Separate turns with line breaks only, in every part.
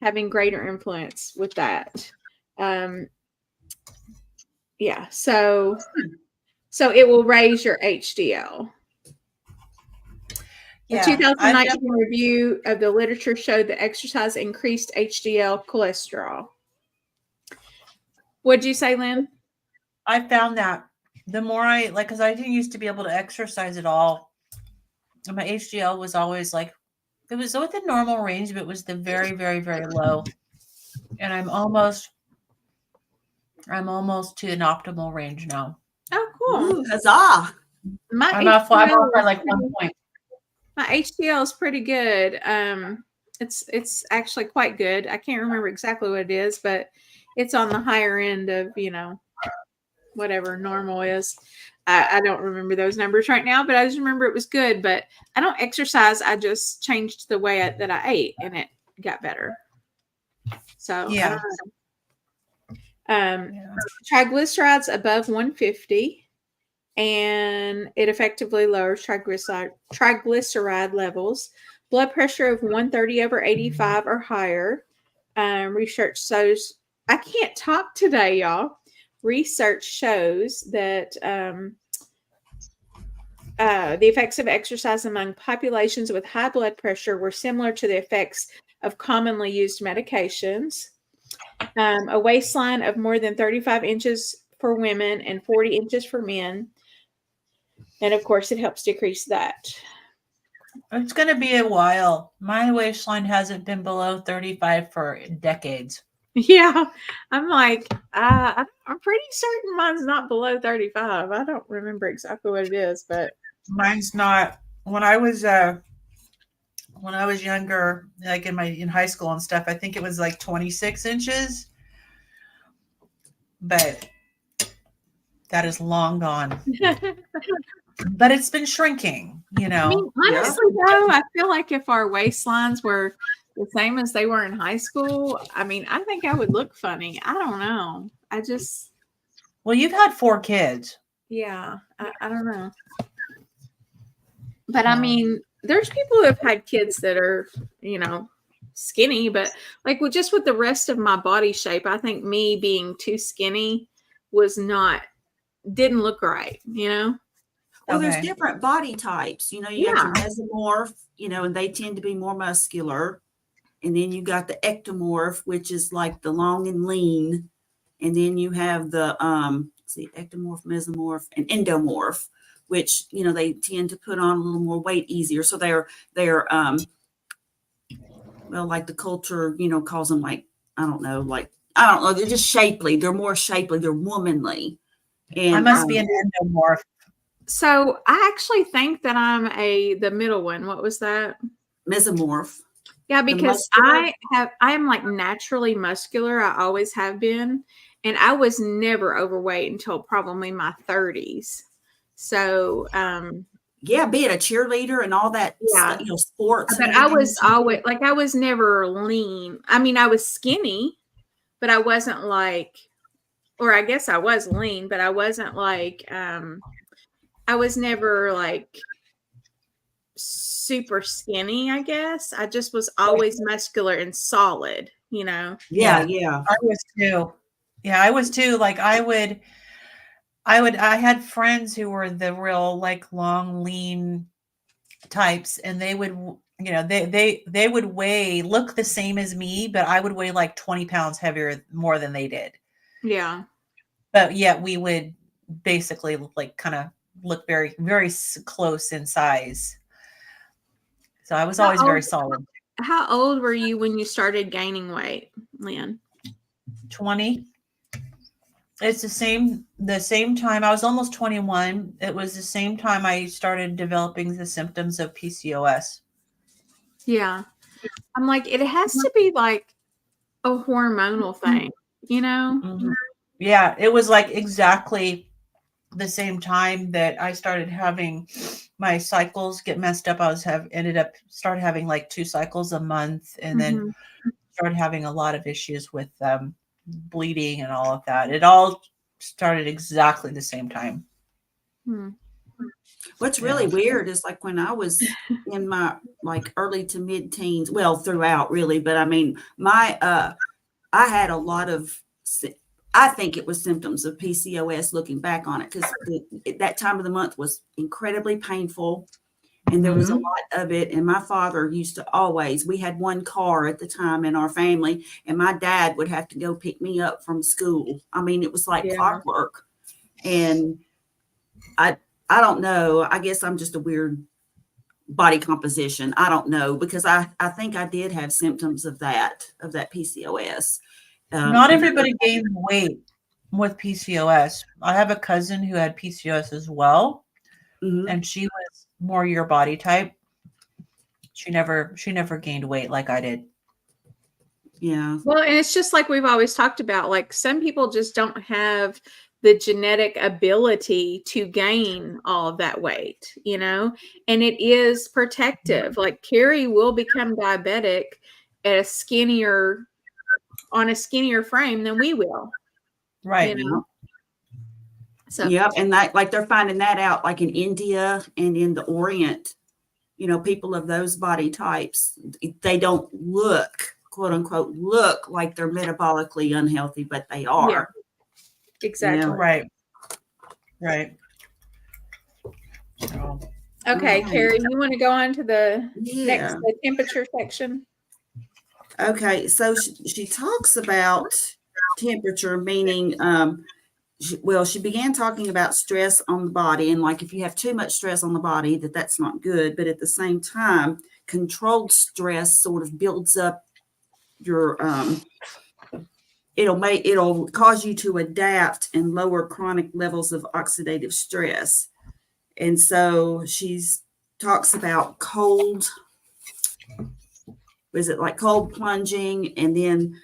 having greater influence with that. Yeah, so it will raise your HDL.
Yeah,
A 2019 review of the literature showed that exercise increased HDL cholesterol. What'd you say, Lynn?
I found that the more because I didn't used to be able to exercise at all. And my HDL was always like, it was within normal range, but it was the very, very, very low. And I'm almost to an optimal range now.
Oh, cool.
Ooh, huzzah.
I'm off by like 1 point.
My HDL is pretty good. It's actually quite good. I can't remember exactly what it is, but it's on the higher end of, whatever normal is. I don't remember those numbers right now, but I just remember it was good. But I don't exercise. I just changed the way that I ate, and it got better. So
yeah.
Triglycerides above 150, and it effectively lowers triglyceride levels. Blood pressure of 130/85 or higher. Research shows, I can't talk today, y'all. Research shows that the effects of exercise among populations with high blood pressure were similar to the effects of commonly used medications. A waistline of more than 35 inches for women and 40 inches for men. And of course, it helps decrease that.
It's going to be a while. My waistline hasn't been below 35 for decades.
Yeah, I'm like, I'm pretty certain mine's not below 35. I don't remember exactly what it is, but
mine's not. When I was younger, like in high school and stuff, I think it was like 26 inches. But that is long gone. But it's been shrinking,
I mean, honestly, though, I feel like if our waistlines were the same as they were in high school, I mean, I think I would look funny. I don't know.
Well, you've had 4 kids.
Yeah, I don't know. But I mean, there's people who have had kids that are, skinny, but like with the rest of my body shape, I think me being too skinny didn't look right,
Well, there's different body types. You got your mesomorph, and they tend to be more muscular. And then you got the ectomorph, which is like the long and lean. And then you have the ectomorph, mesomorph, and endomorph, which they tend to put on a little more weight easier. So they're like the culture calls them like I don't know, they're just shapely. They're more shapely. They're womanly. And
I must be an endomorph.
So I actually think that I'm the middle one. What was that?
Mesomorph.
Yeah, because I am like naturally muscular. I always have been. And I was never overweight until probably my 30s. So,
being a cheerleader and all that, sports.
But I was always I was never lean. I mean, I was skinny, but I wasn't like, or I guess I was lean, but I wasn't like, I was never like super skinny, I guess. I just was always muscular and solid,
Yeah.
I was too. Yeah, I was too. Like I had friends who were the real like long, lean types, and they would, they would look the same as me, but I would weigh like 20 pounds heavier more than they did.
Yeah.
But yet we would basically like kind of look very, very close in size. So I was always very solid.
How old were you when you started gaining weight, Lynn?
20. It's the same time. I was almost 21. It was the same time I started developing the symptoms of PCOS.
Yeah. I'm like, it has to be like a hormonal thing,
Mm-hmm. Yeah, it was like exactly the same time that I started having my cycles get messed up. Started having like 2 cycles a month, and then started having a lot of issues with bleeding and all of that. It all started exactly the same time.
What's really weird is like when I was in my like early to mid teens, well, throughout really, but I mean, I had a lot of, I think it was symptoms of PCOS looking back on it, because that time of the month was incredibly painful. And there was a lot of it. And my father used to always, we had one car at the time in our family, and my dad would have to go pick me up from school. I mean, it was like clockwork. And I don't know. I guess I'm just a weird body composition. I don't know, because I think I did have symptoms of that PCOS.
Not everybody gained weight with PCOS. I have a cousin who had PCOS as well, and she was more your body type. She never gained weight like I did.
Yeah.
Well, and it's just like we've always talked about, like some people just don't have the genetic ability to gain all of that weight, you know, and it is protective. Like Carrie will become diabetic at on a skinnier frame than we will.
Right.
You know? So,
yep. And that, like, they're finding that out, like in India and in the Orient, you know, people of those body types, they don't look, quote unquote, look like they're metabolically unhealthy, but they are.
Yeah, exactly.
You know?
Right. So,
okay, Carrie, you want to go on to the next the temperature section?
Okay, so she talks about temperature, meaning, she began talking about stress on the body, and like if you have too much stress on the body, that's not good. But at the same time, controlled stress sort of builds up your, it'll cause you to adapt and lower chronic levels of oxidative stress. And so talks about cold plunging, and then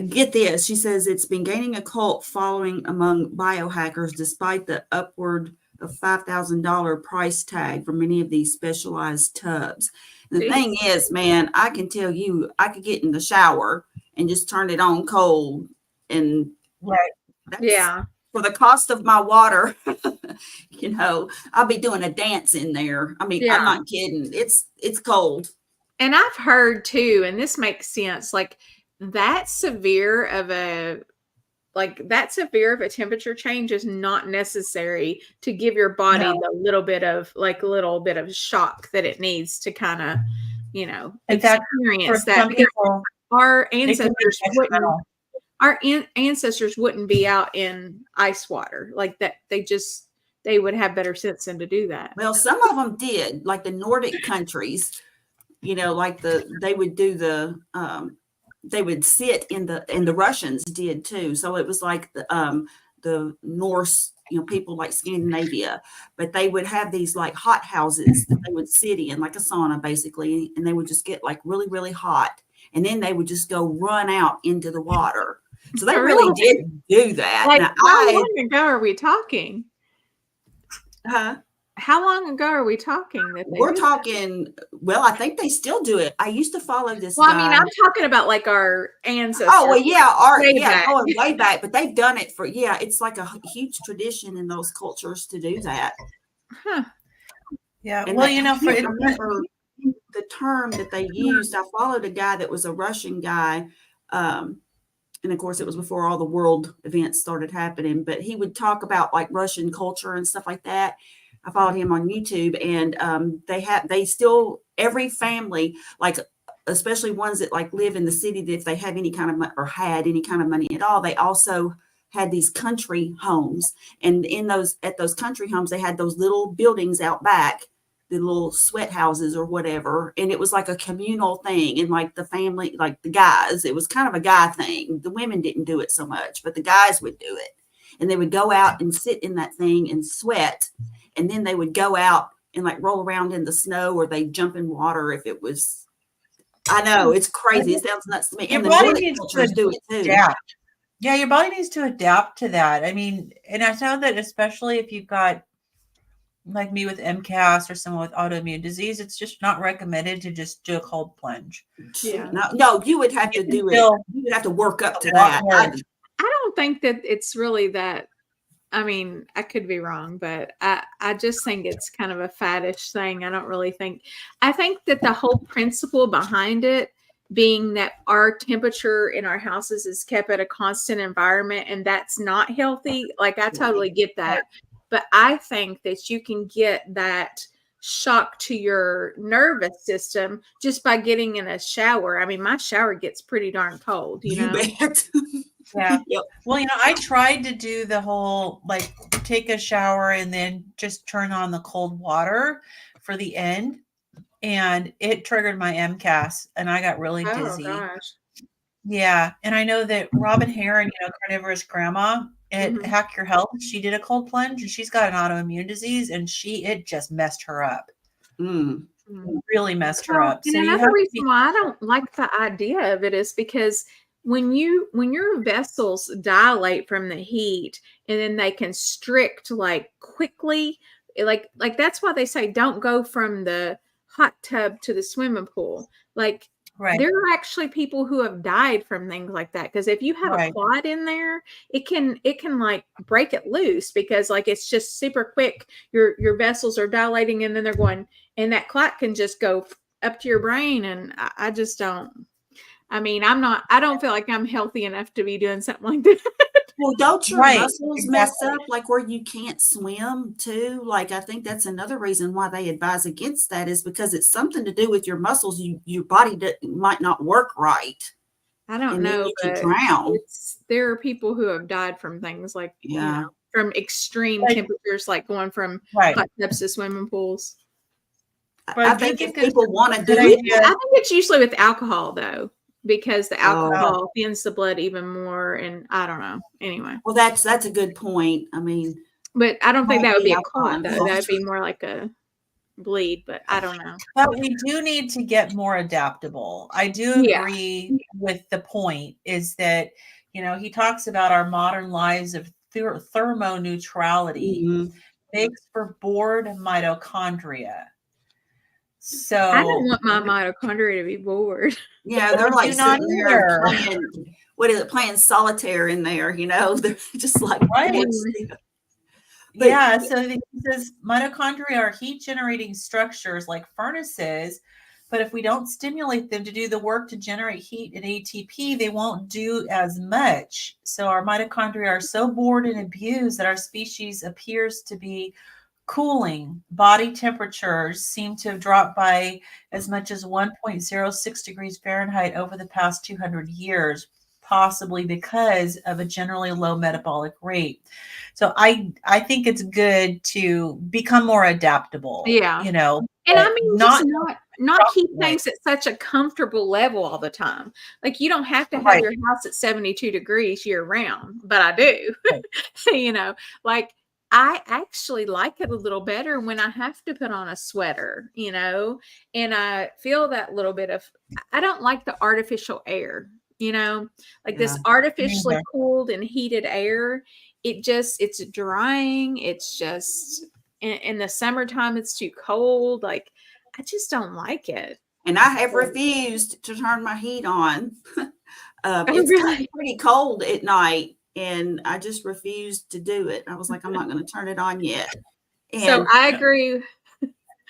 get this, she says it's been gaining a cult following among biohackers despite the upward of $5,000 price tag for many of these specialized tubs. And the thing is, man, I can tell you, I could get in the shower and just turn it on cold, and for the cost of my water, you know, I'll be doing a dance in there. I mean, I'm not kidding. It's cold.
And I've heard too, and this makes sense, like that severe of a temperature change is not necessary to give your body the little bit of shock that it needs to kind of, you know, experience that. Because our ancestors wouldn't be out in ice water like that. They would have better sense than to do that.
Well, some of them did, like the Nordic countries, you know, like they would do they would sit and the Russians did too. So it was like the Norse, you know, people like Scandinavia, but they would have these like hot houses that they would sit in, like a sauna basically, and they would just get like really, really hot, and then they would just go run out into the water. So they really did do that.
Like,
now,
how long ago are we talking?
Huh?
How long ago are we talking?
We're talking, well, I think they still do it. I used to follow this guy.
I mean, I'm talking about like our ancestors.
Oh, well, yeah,
going
way back. But they've done it for, it's like a huge tradition in those cultures to do that.
Huh.
Yeah.
And
well, you know,
I remember the term that they used. I followed a guy that was a Russian guy. And of course, it was before all the world events started happening. But he would talk about like Russian culture and stuff like that. I followed him on YouTube, and they still, every family, like especially ones that like live in the city, that if they have any kind of or had any kind of money at all, they also had these country homes. And at those country homes, they had those little buildings out back, the little sweat houses or whatever. And it was like a communal thing. And like the family, like the guys, it was kind of a guy thing. The women didn't do it so much, but the guys would do it. And they would go out and sit in that thing and sweat. And then they would go out and like roll around in the snow, or they jump in water if it was. I know, it's crazy. It sounds nuts to me. And the Nordic cultures do it too.
Adapt. Yeah, your body needs to adapt to that. I mean, and I know that especially if you've got, like me with MCAS or someone with autoimmune disease, it's just not recommended to just do a cold plunge.
Yeah.
No, you would have to do it. You would have to work up to that.
I don't think that it's really that I mean, I could be wrong, but I just think it's kind of a faddish thing. I think that the whole principle behind it being that our temperature in our houses is kept at a constant environment and that's not healthy. Like I totally get that. But I think that you can get that shock to your nervous system just by getting in a shower. I mean, my shower gets pretty darn cold, you know?
Bet.
Yeah.
Yep.
Well, I tried to do the whole like take a shower and then just turn on the cold water for the end. And it triggered my MCAS and I got really
Oh
dizzy.
gosh.
Yeah. And I know that Robin Heron, carnivorous grandma at Hack Your Health, she did a cold plunge and she's got an autoimmune disease and it just messed her up. Really messed her up.
And
So
another reason why I don't like the idea of it is because when your vessels dilate from the heat and then they constrict like quickly, like that's why they say don't go from the hot tub to the swimming pool. Like there are actually people who have died from things like that because if you have a clot in there, it can like break it loose because like it's just super quick. Your vessels are dilating and then they're going, and that clot can just go up to your brain. And I just don't. I mean, I don't feel like I'm healthy enough to be doing something like that.
Well, don't your muscles mess up like where you can't swim too? Like, I think that's another reason why they advise against that is because it's something to do with your muscles. Your body might not work right.
I don't know, but
drown.
There are people who have died from things like, from extreme temperatures, like going from hot tubs to swimming pools.
But I think if people want to do it,
I think it's usually with alcohol though. Because the alcohol thins the blood even more, and I don't know. Anyway,
well, that's a good point. I mean,
but I don't think that would be a clot though. That'd be more like a bleed. But I don't know.
But we do need to get more adaptable. I do agree with the point. Is that he talks about our modern lives of thermoneutrality makes for bored mitochondria. So
I don't want my mitochondria to be bored.
Yeah, they're like sitting there playing solitaire in there, they're just like
Yeah, so he says mitochondria are heat generating structures like furnaces, but if we don't stimulate them to do the work to generate heat and ATP, they won't do as much. So our mitochondria are so bored and abused that our species appears to be cooling. Body temperatures seem to have dropped by as much as 1.06 degrees Fahrenheit over the past 200 years, possibly because of a generally low metabolic rate. So I think it's good to become more adaptable.
Yeah.
And
I mean, not keep things at such a comfortable level all the time. Like you don't have to have your house at 72 degrees year round, but I do. Like I actually like it a little better when I have to put on a sweater, and I feel that little bit of, I don't like the artificial air, like this artificially cooled and heated air. It's drying. It's just, in the summertime, it's too cold. Like, I just don't like it.
And I have refused to turn my heat on. It's pretty cold at night. And I just refused to do it. I was like, I'm not going to turn it on yet. And
so I agree.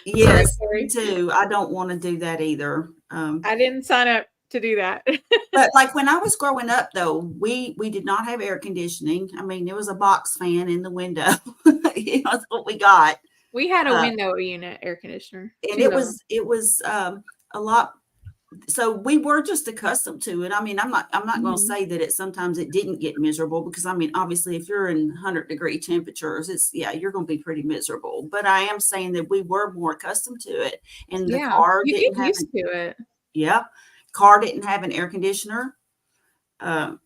Yes, me too. I don't want to do that either.
I didn't sign up to do that.
But like when I was growing up, though, we did not have air conditioning. I mean, there was a box fan in the window. That's what we got.
We had a window unit air conditioner,
and it was a lot. So we were just accustomed to it. I mean, I'm not going to say that sometimes it didn't get miserable because I mean, obviously if you're in 100-degree temperatures, you're going to be pretty miserable. But I am saying that we were more accustomed to it, and the car
didn't have used to it.
Yeah. Car didn't have an air conditioner. And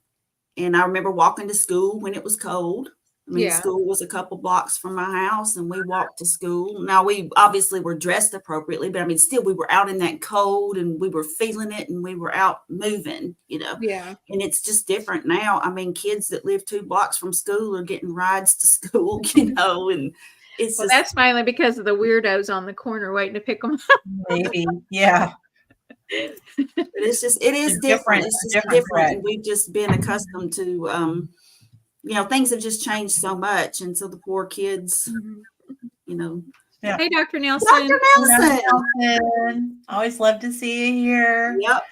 I remember walking to school when it was cold. I mean, school was a couple blocks from my house and we walked to school. Now we obviously were dressed appropriately, but I mean, still we were out in that cold and we were feeling it and we were out moving,
Yeah.
And it's just different now. I mean, kids that live 2 blocks from school are getting rides to school, and it's
that's mainly because of the weirdos on the corner waiting to pick them up.
Maybe. Yeah.
It is different. It's just different. And we've just been accustomed to, things have just changed so much. And so the poor kids,
Yeah. Hey, Dr. Nelson.
Dr.
Nelson. Always love to see you here.
Yep.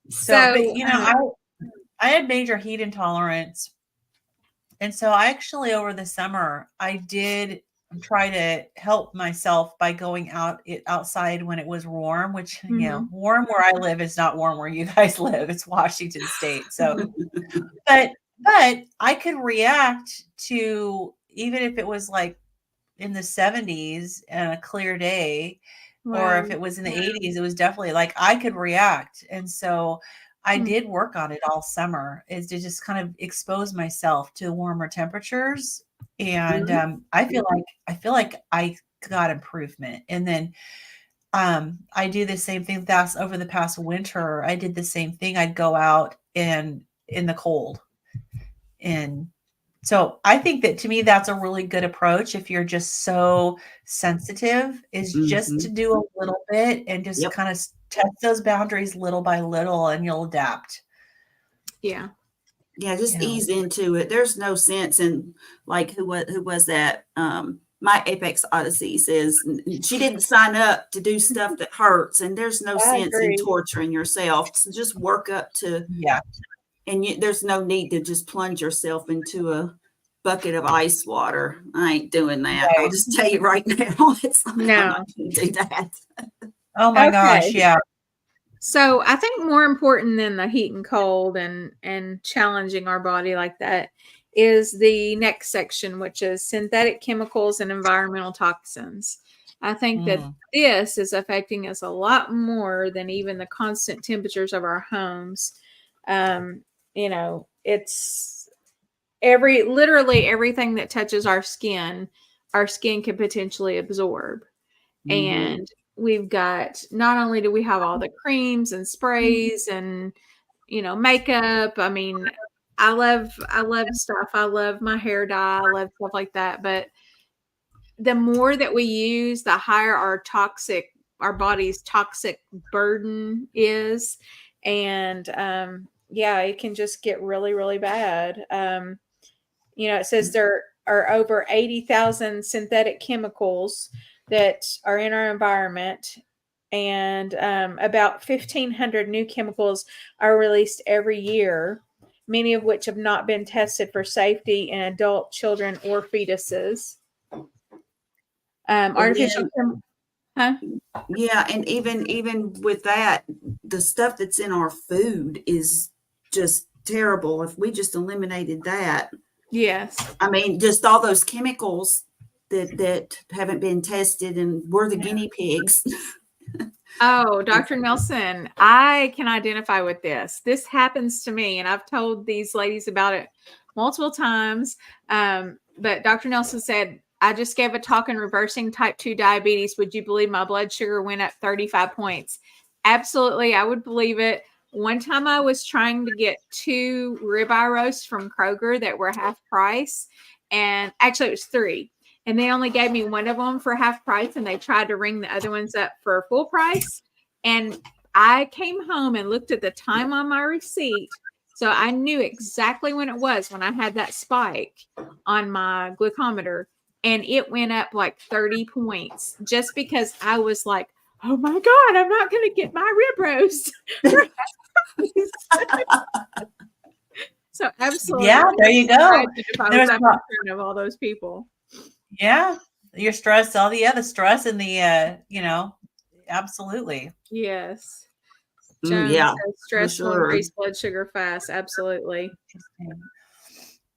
So but, I had major heat intolerance. And so I actually, over the summer, I did try to help myself by going outside when it was warm, which, warm where I live is not warm where you guys live. It's Washington State. So, but I could react to, even if it was like in the 70s and a clear day, or if it was in the 80s, it was definitely like I could react. And so I did work on it all summer, is to just kind of expose myself to warmer temperatures. And I feel like I got improvement. And then I do the same thing. That's over the past winter. I did the same thing. I'd go out in the cold. And so I think that, to me, that's a really good approach. If you're just so sensitive, is just to do a little bit and just kind of test those boundaries little by little, and you'll adapt.
Yeah.
Yeah. Just ease into it. There's no sense in, like, who was that? My Apex Odyssey says she didn't sign up to do stuff that hurts, and there's no sense in torturing yourself. So just work up to, and there's no need to just plunge yourself into a bucket of ice water. I ain't doing that. I'll just tell you right now. It's like,
no.
I'm not going to do that.
Oh my gosh. Yeah.
So I think more important than the heat and cold and challenging our body like that is the next section, which is synthetic chemicals and environmental toxins. I think that this is affecting us a lot more than even the constant temperatures of our homes. It's literally everything that touches our skin can potentially absorb. And we've got, not only do we have all the creams and sprays and, makeup. I mean, I love stuff. I love my hair dye. I love stuff like that. But the more that we use, the higher our body's toxic burden is. And, it can just get really, really bad. It says there are over 80,000 synthetic chemicals that are in our environment, and about 1,500 new chemicals are released every year, many of which have not been tested for safety in adult children or fetuses. Artificial
Yeah, and even with that, the stuff that's in our food is just terrible. If we just eliminated that.
Yes.
I mean, just all those chemicals that haven't been tested, and we're the guinea pigs.
Oh, Dr. Nelson, I can identify with this. This happens to me, and I've told these ladies about it multiple times. But Dr. Nelson said, I just gave a talk on reversing type 2 diabetes. Would you believe my blood sugar went up 35 points? Absolutely. I would believe it. One time I was trying to get 2 ribeye roasts from Kroger that were half price. And actually it was 3. And they only gave me one of them for half price. And they tried to ring the other ones up for full price. And I came home and looked at the time on my receipt. So I knew exactly when it was when I had that spike on my glucometer. And it went up like 30 points just because I was like, oh my God, I'm not going to get my rib roast. So absolutely.
Yeah, there you go.
There's of all those people.
Yeah. You're stressed. The stress and the, absolutely.
Yes.
Yeah.
Stress will increase blood sugar fast. Absolutely.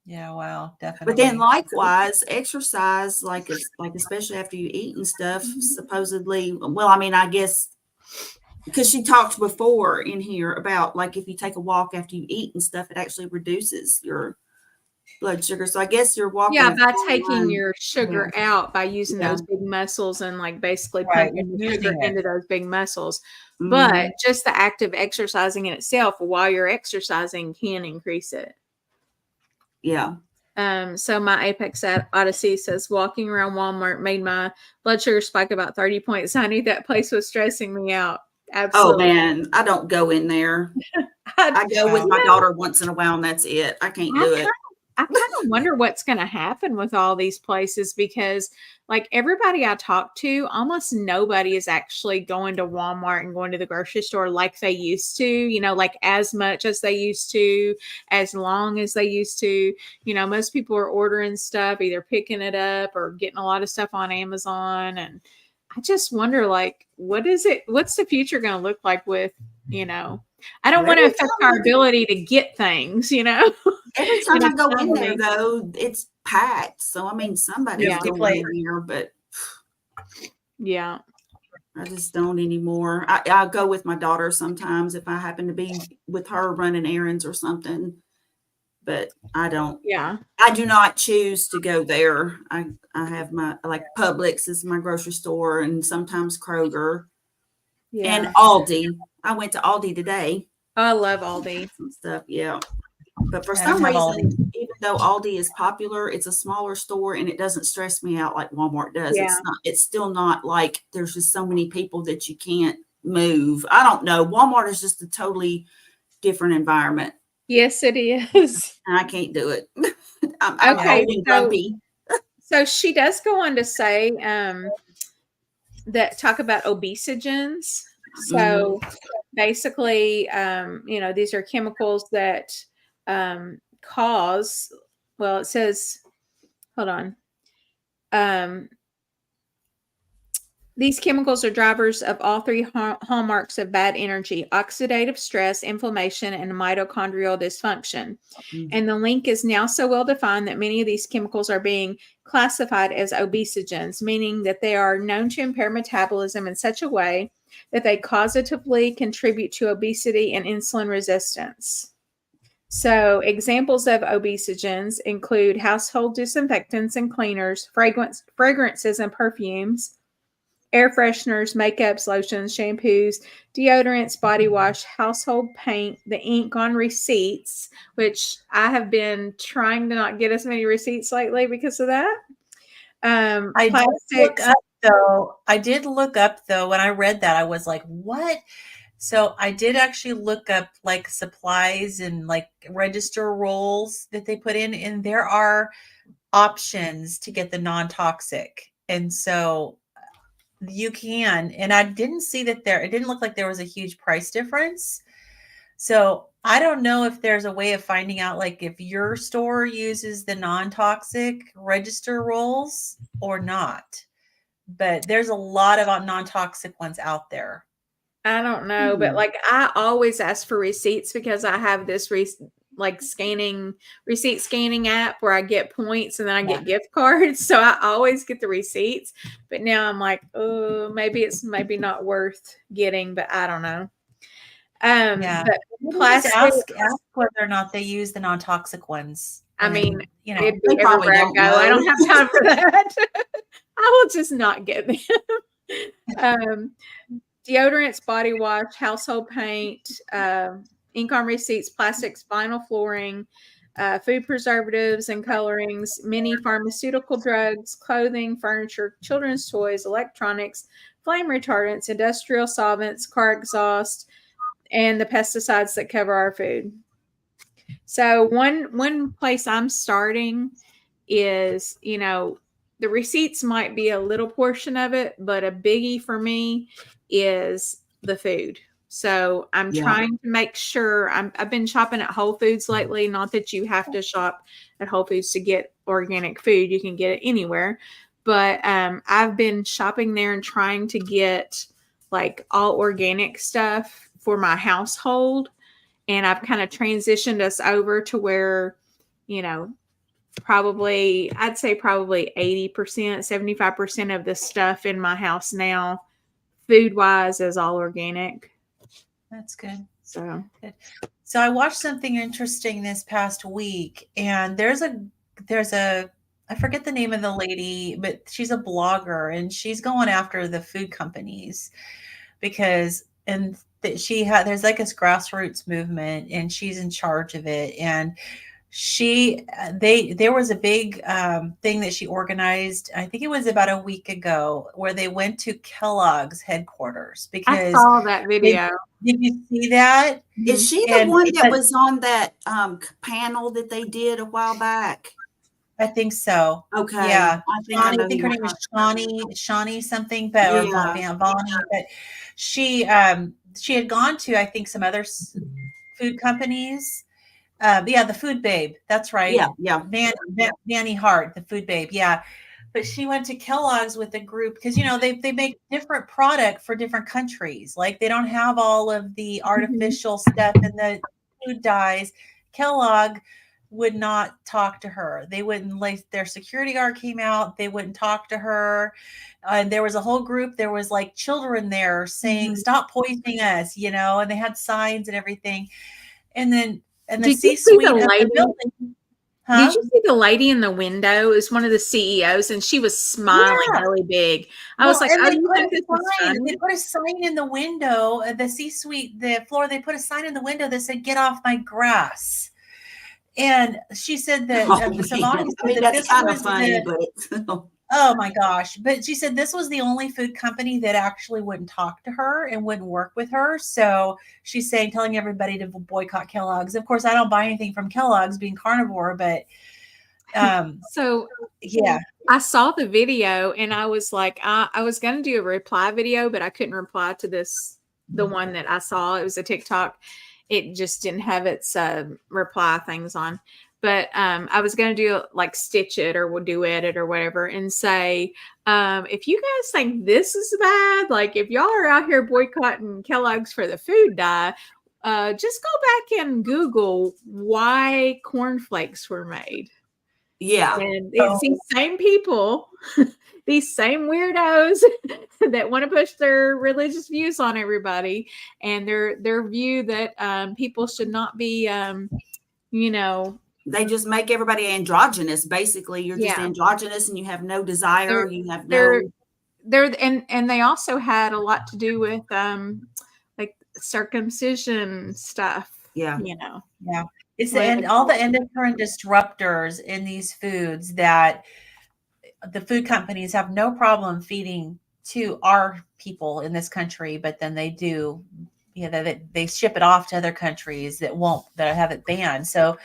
Yeah, wow, definitely.
But then likewise, exercise, like especially after you eat and stuff, supposedly, well, I mean, I guess, because she talked before in here about, like, if you take a walk after you eat and stuff, it actually reduces your blood sugar. So I guess you're walking.
Yeah, by taking your sugar out, by using those big muscles and like basically pumping the sugar into those big muscles. But just the act of exercising in itself while you're exercising can increase it.
Yeah.
So my Apex Odyssey says, walking around Walmart made my blood sugar spike about 30 points. I knew that place was stressing me out. Absolutely.
Oh man, I don't go in there. I go with my daughter once in a while, and that's it. I can't do it.
I kind of wonder what's going to happen with all these places because, like, everybody I talk to, almost nobody is actually going to Walmart and going to the grocery store like they used to, like as much as they used to, as long as they used to. Most people are ordering stuff, either picking it up or getting a lot of stuff on Amazon. And I just wonder, like, what's the future going to look like with, I don't want to affect our ability to get things,
Every time I go in there, though, it's packed. So, I mean, somebody's going in here, but
yeah,
I just don't anymore. I'll go with my daughter sometimes if I happen to be with her running errands or something, but I don't.
Yeah.
I do not choose to go there. I have my, like, Publix is my grocery store, and sometimes Kroger and Aldi. I went to Aldi today.
I love Aldi.
Some stuff, yeah. But for some reason, even though Aldi is popular, it's a smaller store and it doesn't stress me out like Walmart does.
Yeah.
It's still not like there's just so many people that you can't move. I don't know. Walmart is just a totally different environment.
Yes, it is.
And I can't do it. I'm old and grumpy.
So she does go on to say that talk about obesogens. So basically, these are chemicals that cause, well, it says, hold on. These chemicals are drivers of all three hallmarks of bad energy: oxidative stress, inflammation, and mitochondrial dysfunction. And the link is now so well defined that many of these chemicals are being classified as obesogens, meaning that they are known to impair metabolism in such a way that they causatively contribute to obesity and insulin resistance. So examples of obesogens include household disinfectants and cleaners, fragrances and perfumes, air fresheners, makeups, lotions, shampoos, deodorants, body wash, household paint, the ink on receipts, which I have been trying to not get as many receipts lately because of that.
I did look up though, when I read that, I was like, what? So I did actually look up like supplies and like register rolls that they put in, and there are options to get the non-toxic. And so you can, and I didn't see that it didn't look like there was a huge price difference. So I don't know if there's a way of finding out, like, if your store uses the non-toxic register rolls or not, but there's a lot of non-toxic ones out there.
I don't know, but like I always ask for receipts because I have this receipt scanning app where I get points and then I get gift cards. So I always get the receipts. But now I'm like, oh, maybe it's not worth getting, but I don't know. But
plastic, ask whether or not they use the non-toxic ones.
I mean, it'd be everywhere I go. I don't have time for that. I will just not get them. Deodorants, body wash, household paint, ink on receipts, plastics, vinyl flooring, food preservatives and colorings, many pharmaceutical drugs, clothing, furniture, children's toys, electronics, flame retardants, industrial solvents, car exhaust, and the pesticides that cover our food. So one place I'm starting is, the receipts might be a little portion of it, but a biggie for me is the food. So I'm trying to make sure I've been shopping at Whole Foods lately. Not that you have to shop at Whole Foods to get organic food. You can get it anywhere. But I've been shopping there and trying to get like all organic stuff for my household. And I've kind of transitioned us over to where, I'd say probably 80%, 75% of the stuff in my house now, food wise, is all organic.
That's good.
So
I watched something interesting this past week, and there's a I forget the name of the lady, but she's a blogger, and she's going after the food companies because there's like this grassroots movement, and she's in charge of it. And there was a big thing that she organized. I think it was about a week ago, where they went to Kellogg's headquarters
I
because
saw that video.
did you see that?
Is she the one that was on that panel that they did a while back?
I think so.
Okay.
Yeah.
I
think her name is Shawnee something, but or
Yeah.
Bonnie, but she had gone to, I think, some other food companies. Yeah, the Food Babe. That's right.
Yeah.
Nanny Hart, the Food Babe. Yeah. But she went to Kellogg's with a group because, you know, they make different product for different countries. Like they don't have all of the artificial stuff and the food dyes. Kellogg would not talk to her. They wouldn't, like, their security guard came out. They wouldn't talk to her. And there was a whole group. There was like children there saying, "Stop poisoning us," you know, and they had signs and everything. And then, and the C-suite of the building. Huh?
Did you see the lady in the window? It was one of the CEOs, and she was smiling really big. I was like,
and
"Oh,
they
you
put
think this is funny?"
they put a sign in the window, the C-suite, the floor. They put a sign in the window that said, "Get off my grass." And she said that Savani said that this was funny, but oh my gosh. But she said this was the only food company that actually wouldn't talk to her and wouldn't work with her. So she's saying, telling everybody to boycott Kellogg's. Of course, I don't buy anything from Kellogg's, being carnivore, but
so
yeah.
I saw the video and I was like, I was going to do a reply video, but I couldn't reply to the one that I saw. It was a TikTok. It just didn't have its reply things on. But I was going to do like stitch it or we'll do edit or whatever and say, if you guys think this is bad, like if y'all are out here boycotting Kellogg's for the food dye, just go back and Google why cornflakes were made.
Yeah.
And it's these same people, these same weirdos that want to push their religious views on everybody and their view that people should not be, you know,
they just make everybody androgynous. Basically, you're just androgynous and you have no desire. You have no.
And they also had a lot to do with like circumcision stuff.
Yeah.
You know.
Yeah. It's all the endocrine disruptors in these foods that the food companies have no problem feeding to our people in this country, but then they do, you know, that they ship it off to other countries that have it banned. So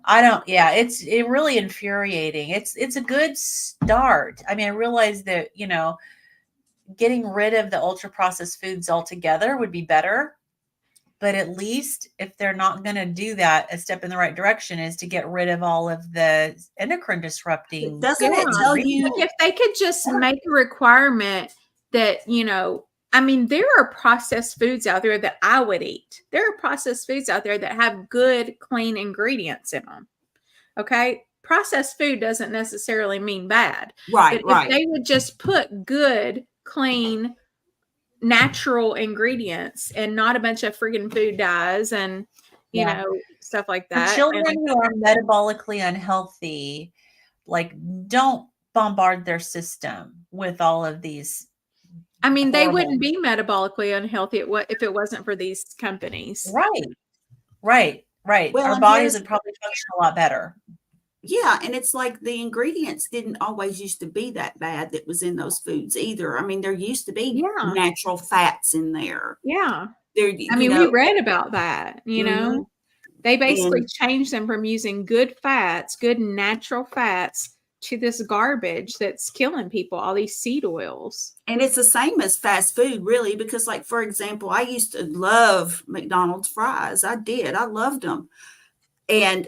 it's really infuriating. It's a good start. I mean, I realize that, you know, getting rid of the ultra processed foods altogether would be better. But at least if they're not going to do that, a step in the right direction is to get rid of all of the endocrine disrupting.
Doesn't it tell you?
If they could just make a requirement that, you know, I mean, there are processed foods out there that I would eat. There are processed foods out there that have good, clean ingredients in them. Okay. Processed food doesn't necessarily mean bad.
Right.
But if they would just put good, clean, natural ingredients and not a bunch of friggin' food dyes and you know stuff like that.
For children who are metabolically unhealthy, like, don't bombard their system with all of these.
I mean, they wouldn't be metabolically unhealthy if it wasn't for these companies.
Right. Well, our bodies would probably function a lot better.
Yeah, and it's like the ingredients didn't always used to be that bad that was in those foods either. I mean, there used to be natural fats in there.
Yeah. We read about that, you know. They basically changed them from using good fats, good natural fats, to this garbage that's killing people, all these seed oils.
And it's the same as fast food, really, because, like, for example, I used to love McDonald's fries. I did. I loved them. And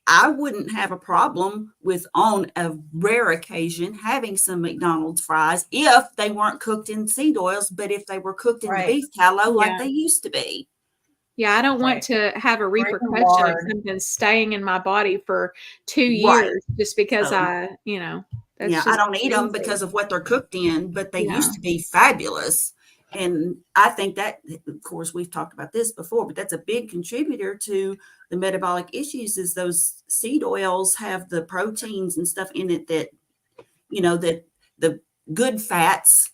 I wouldn't have a problem with, on a rare occasion, having some McDonald's fries if they weren't cooked in seed oils, but if they were cooked in the beef tallow like they used to be.
Yeah, I don't want to have a repercussion of something staying in my body for 2 years just because I
don't eat them because of what they're cooked in, but they used to be fabulous. And I think that, of course, we've talked about this before, but that's a big contributor to the metabolic issues is those seed oils have the proteins and stuff in it that, you know, that the good fats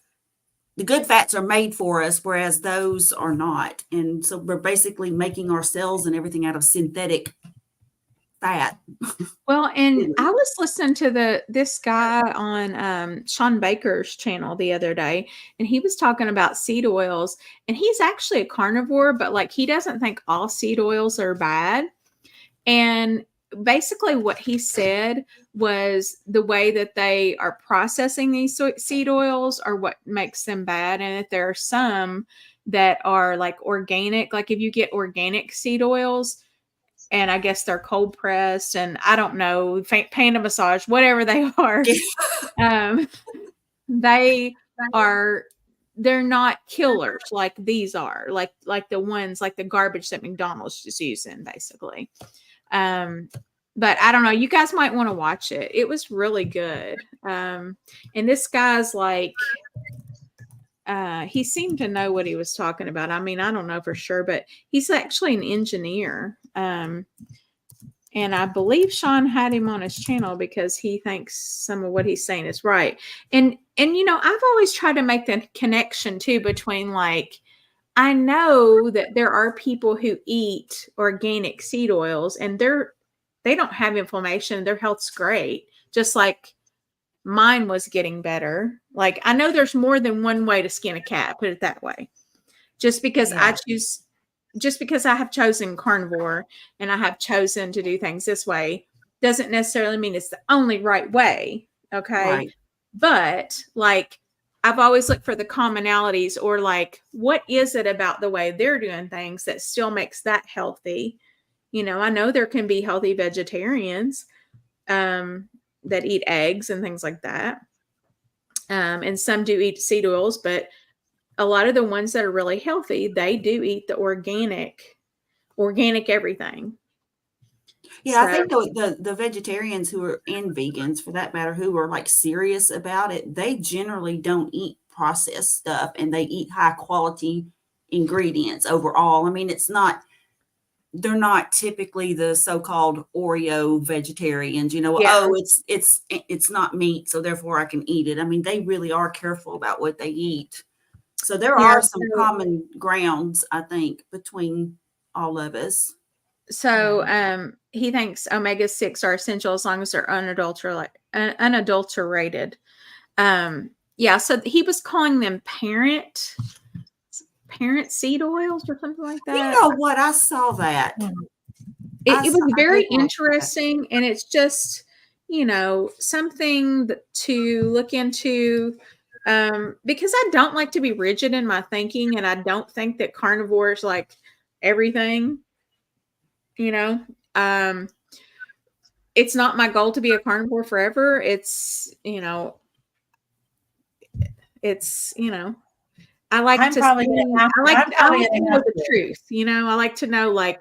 are made for us, whereas those are not. And so we're basically making our cells and everything out of synthetic fat.
Well, and I was listening to this guy on Sean Baker's channel the other day, and he was talking about seed oils, and he's actually a carnivore, but like he doesn't think all seed oils are bad. And basically what he said was the way that they are processing these seed oils are what makes them bad, and that there are some that are like organic, like if you get organic seed oils, and I guess they're cold pressed, and I don't know, panda massage, whatever they are. They are, they're not killers like these are, like the ones, like the garbage that McDonald's is using, basically. But I don't know, you guys might want to watch it. It was really good. And this guy's like, he seemed to know what he was talking about. I mean, I don't know for sure, but he's actually an engineer. And I believe Sean had him on his channel because he thinks some of what he's saying is right. And you know, I've always tried to make the connection too between, like, I know that there are people who eat organic seed oils and they don't have inflammation. Their health's great. Just like mine was getting better. Like, I know there's more than one way to skin a cat, put it that way. Just because I have chosen carnivore and I have chosen to do things this way doesn't necessarily mean it's the only right way. Okay.
Right.
But like, I've always looked for the commonalities, or like, what is it about the way they're doing things that still makes that healthy? You know, I know there can be healthy vegetarians that eat eggs and things like that. And some do eat seed oils, but a lot of the ones that are really healthy, they do eat the organic everything.
Yeah, so I think the vegetarians who are, and vegans for that matter, who are like serious about it, they generally don't eat processed stuff, and they eat high quality ingredients overall. I mean, they're not typically the so-called Oreo vegetarians, you know, oh, it's not meat, so therefore I can eat it. I mean, they really are careful about what they eat. So there are some common grounds, I think, between all of us.
So he thinks omega-6 are essential as long as they're unadulterated. Yeah, so he was calling them parent seed oils or something like that.
You know what? I saw that.
It was very interesting, and it's just, you know, something to look into, because I don't like to be rigid in my thinking, and I don't think that carnivores like everything, you know. It's not my goal to be a carnivore forever. It's, you know, I like to know the truth, you know. I like to know, like,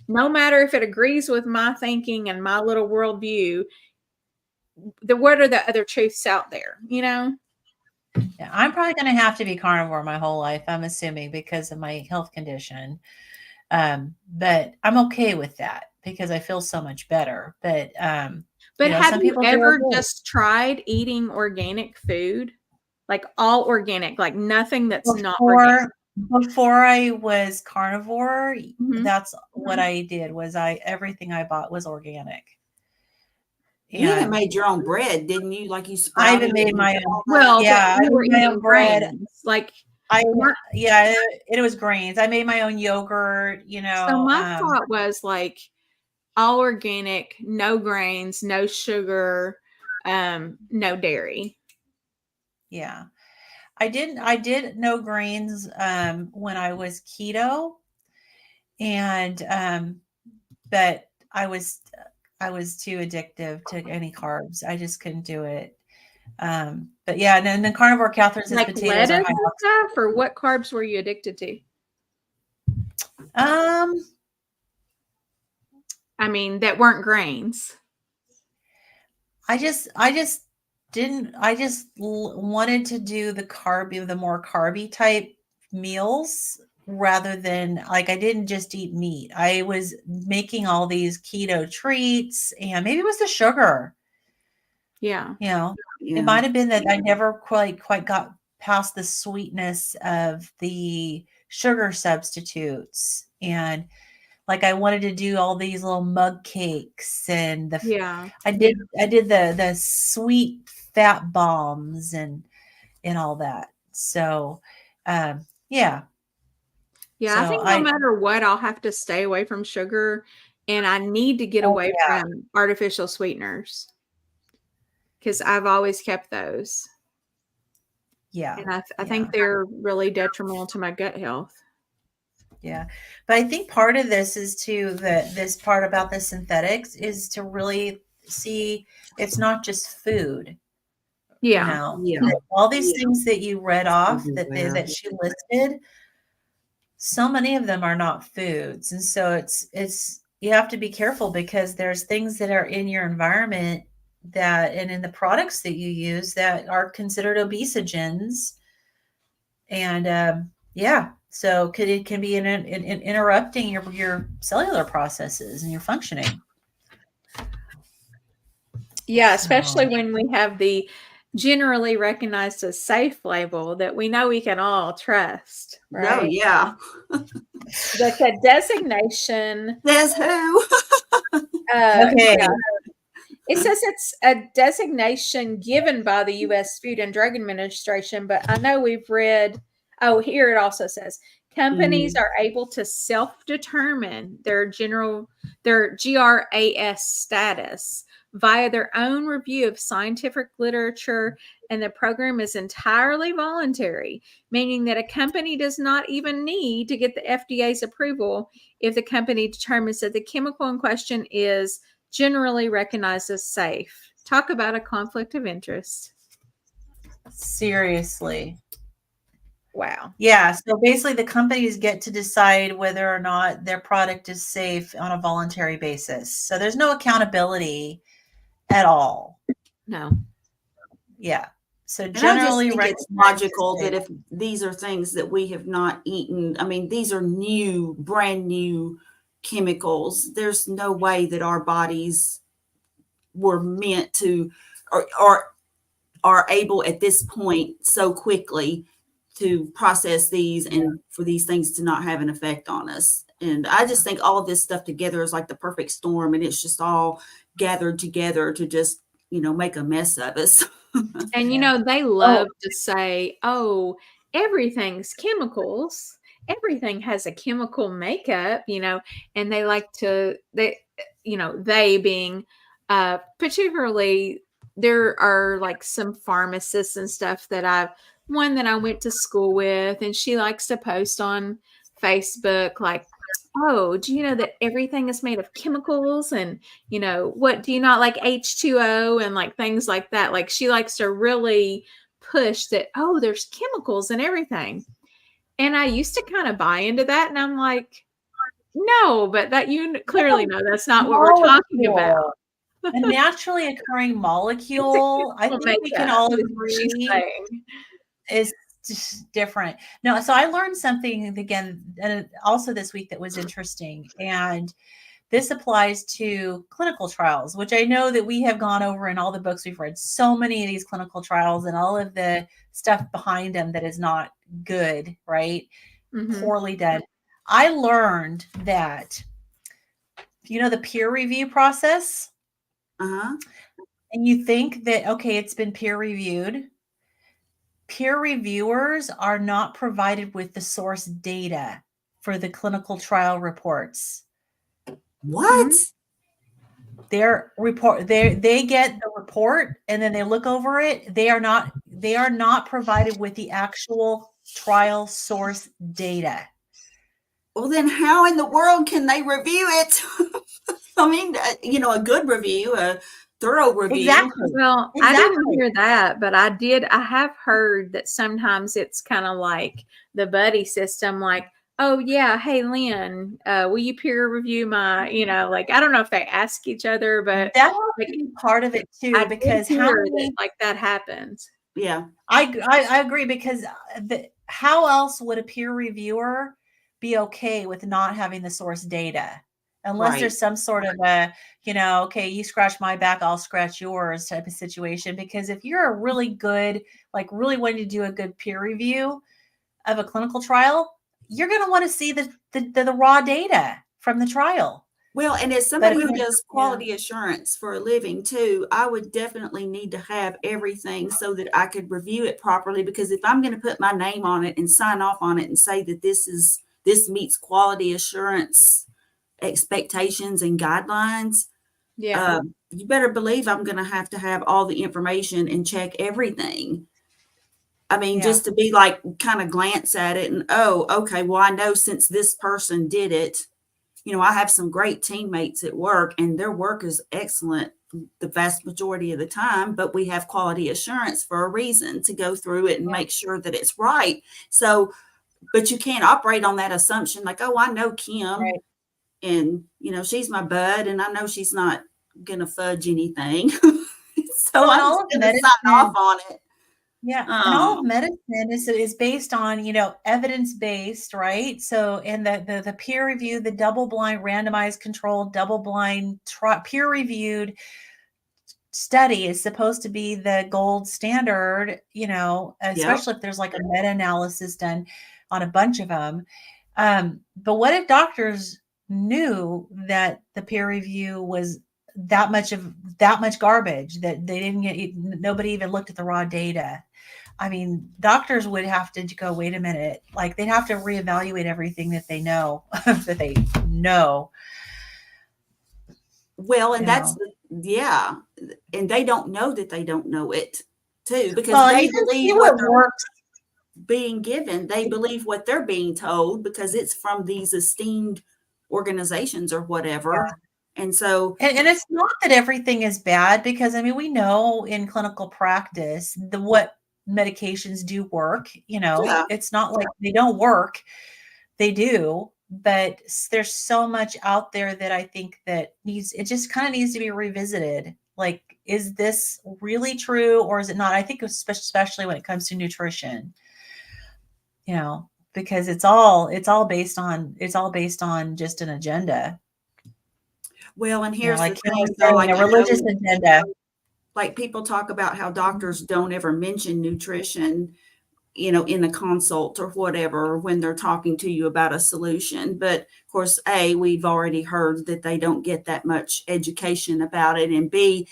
no matter if it agrees with my thinking and my little worldview, what are the other truths out there, you know?
Yeah, I'm probably going to have to be carnivore my whole life, I'm assuming, because of my health condition. But I'm okay with that because I feel so much better. But
have you ever just tried eating organic food? Like all organic, like nothing that's not organic?
Before I was carnivore, that's what I did. Was everything I bought was organic.
You even made your own bread, didn't you? Like you
I even made my own.
Well,
yeah, I made my own bread.
Like
it was grains. I made my own yogurt. You know.
So my thought was like all organic, no grains, no sugar, no dairy.
Yeah. I did no grains when I was keto, and but I was too addictive to any carbs. I just couldn't do it. But yeah, and then the carnivore Catherine says
like
potatoes are high
stuff, or what carbs were you addicted to? I mean, that weren't grains.
I just wanted to do the more carby type meals rather than, like, I didn't just eat meat. I was making all these keto treats, and maybe it was the sugar.
Yeah.
You know, it might have been that I never quite got past the sweetness of the sugar substitutes. And Like I wanted to do all these little mug cakes and
Yeah.
I did the sweet fat bombs and all that. So yeah.
Yeah, I
So
think no matter what, I'll have to stay away from sugar, and I need to get away from artificial sweeteners because I've always kept those.
Yeah.
And I think they're really detrimental to my gut health.
Yeah. But I think part of this is too that this part about the synthetics is to really see it's not just food.
Yeah.
You know, all these things that you read off that she listed, so many of them are not foods. And so it's you have to be careful because there's things that are in your environment that and in the products that you use that are considered obesogens. And yeah, so it can be in interrupting your cellular processes and your functioning.
Yeah, especially when we have the generally recognized as safe label that we know we can all trust, right?
Oh, yeah.
That's a designation.
Says who?
Okay.
Yeah. It says it's a designation given by the U.S. Food and Drug Administration, but I know we've read, here it also says companies are able to self-determine their GRAS status via their own review of scientific literature, and the program is entirely voluntary, meaning that a company does not even need to get the FDA's approval if the company determines that the chemical in question is generally recognized as safe. Talk about a conflict of interest.
Seriously.
Wow.
Yeah. So basically the companies get to decide whether or not their product is safe on a voluntary basis. So there's no accountability at all.
No.
Yeah. So
And I just
generally
think it's logical that if these are things that we have not eaten, I mean, these are brand new chemicals. There's no way that our bodies were meant to or are able at this point so quickly to process these and for these things to not have an effect on us. And I just think all of this stuff together is like the perfect storm, and it's just all gathered together to just, make a mess of us.
And they love to say, oh, everything's chemicals. Everything has a chemical makeup, and they like to, they being particularly, there are like some pharmacists and stuff one that I went to school with, and she likes to post on Facebook like, oh, do you know that everything is made of chemicals? And, what do you not like H2O and like things like that? Like she likes to really push that, oh, there's chemicals and everything. And I used to kind of buy into that. And I'm like, no, but that you clearly know that's not what we're talking about.
A naturally occurring molecule, I think we can all agree, is just different. No, so I learned something again, and also this week that was interesting. And this applies to clinical trials, which I know that we have gone over in all the books we've read, so many of these clinical trials and all of the stuff behind them that is not good, right? Mm-hmm. Poorly done. I learned that, the peer review process.
Uh-huh.
And you think that, okay, it's been peer reviewed. Peer reviewers are not provided with the source data for the clinical trial reports.
What?
Their report, they get the report and then they look over it. They are not provided with the actual trial source data.
Well, then how in the world can they review it? I mean, a good review, a thorough review.
Exactly.
Well, I didn't hear that, but I have heard that sometimes it's kind of like the buddy system, like, oh yeah, hey Lynn, will you peer review my, like, I don't know if they ask each other, but
that would be part of it too, because
that happens.
Yeah.
I agree, because how else would a peer reviewer be okay with not having the source data? Unless there's some sort of a, okay, you scratch my back, I'll scratch yours type of situation. Because if you're a really good, like really wanting to do a good peer review of a clinical trial, you're going to want to see the raw data from the trial.
Well, and as somebody who does quality assurance for a living too, I would definitely need to have everything so that I could review it properly, because if I'm going to put my name on it and sign off on it and say that this meets quality assurance expectations and guidelines, you better believe I'm going to have all the information and check everything. I mean, just to be like, kind of glance at it and, oh, okay, well, I know since this person did it, you know, I have some great teammates at work and their work is excellent the vast majority of the time, but we have quality assurance for a reason, to go through it and make sure that it's right. So, but you can't operate on that assumption like, oh, I know Kim and, you know, she's my bud and I know she's not going to fudge anything. So I'm just going to sign off on it.
Yeah. And all of medicine is based on, you know, evidence-based, right? So, and the peer review, the double-blind, randomized, controlled, double-blind, peer-reviewed study is supposed to be the gold standard, you know, especially if there's like a meta-analysis done on a bunch of them. But what if doctors knew that the peer review was that much garbage, that they didn't get, nobody even looked at the raw data? I mean, doctors would have to go, wait a minute, like they'd have to reevaluate everything that they know, that they know.
Well, and that's, and they don't know that they don't know it too, because they believe what they're being given. They believe what they're being told because it's from these esteemed organizations or whatever. And so,
and it's not that everything is bad, because I mean, we know in clinical practice what medications do work, you know, it's not like they don't work, they do, but there's so much out there that I think that it just kind of needs to be revisited. Like, is this really true or is it not? I think especially when it comes to nutrition, you know, because it's all based on just an agenda.
Well, and here's
the
thing,
like a religious agenda.
Like people talk about how doctors don't ever mention nutrition, you know, in a consult or whatever, when they're talking to you about a solution. But of course, A, we've already heard that they don't get that much education about it. And B,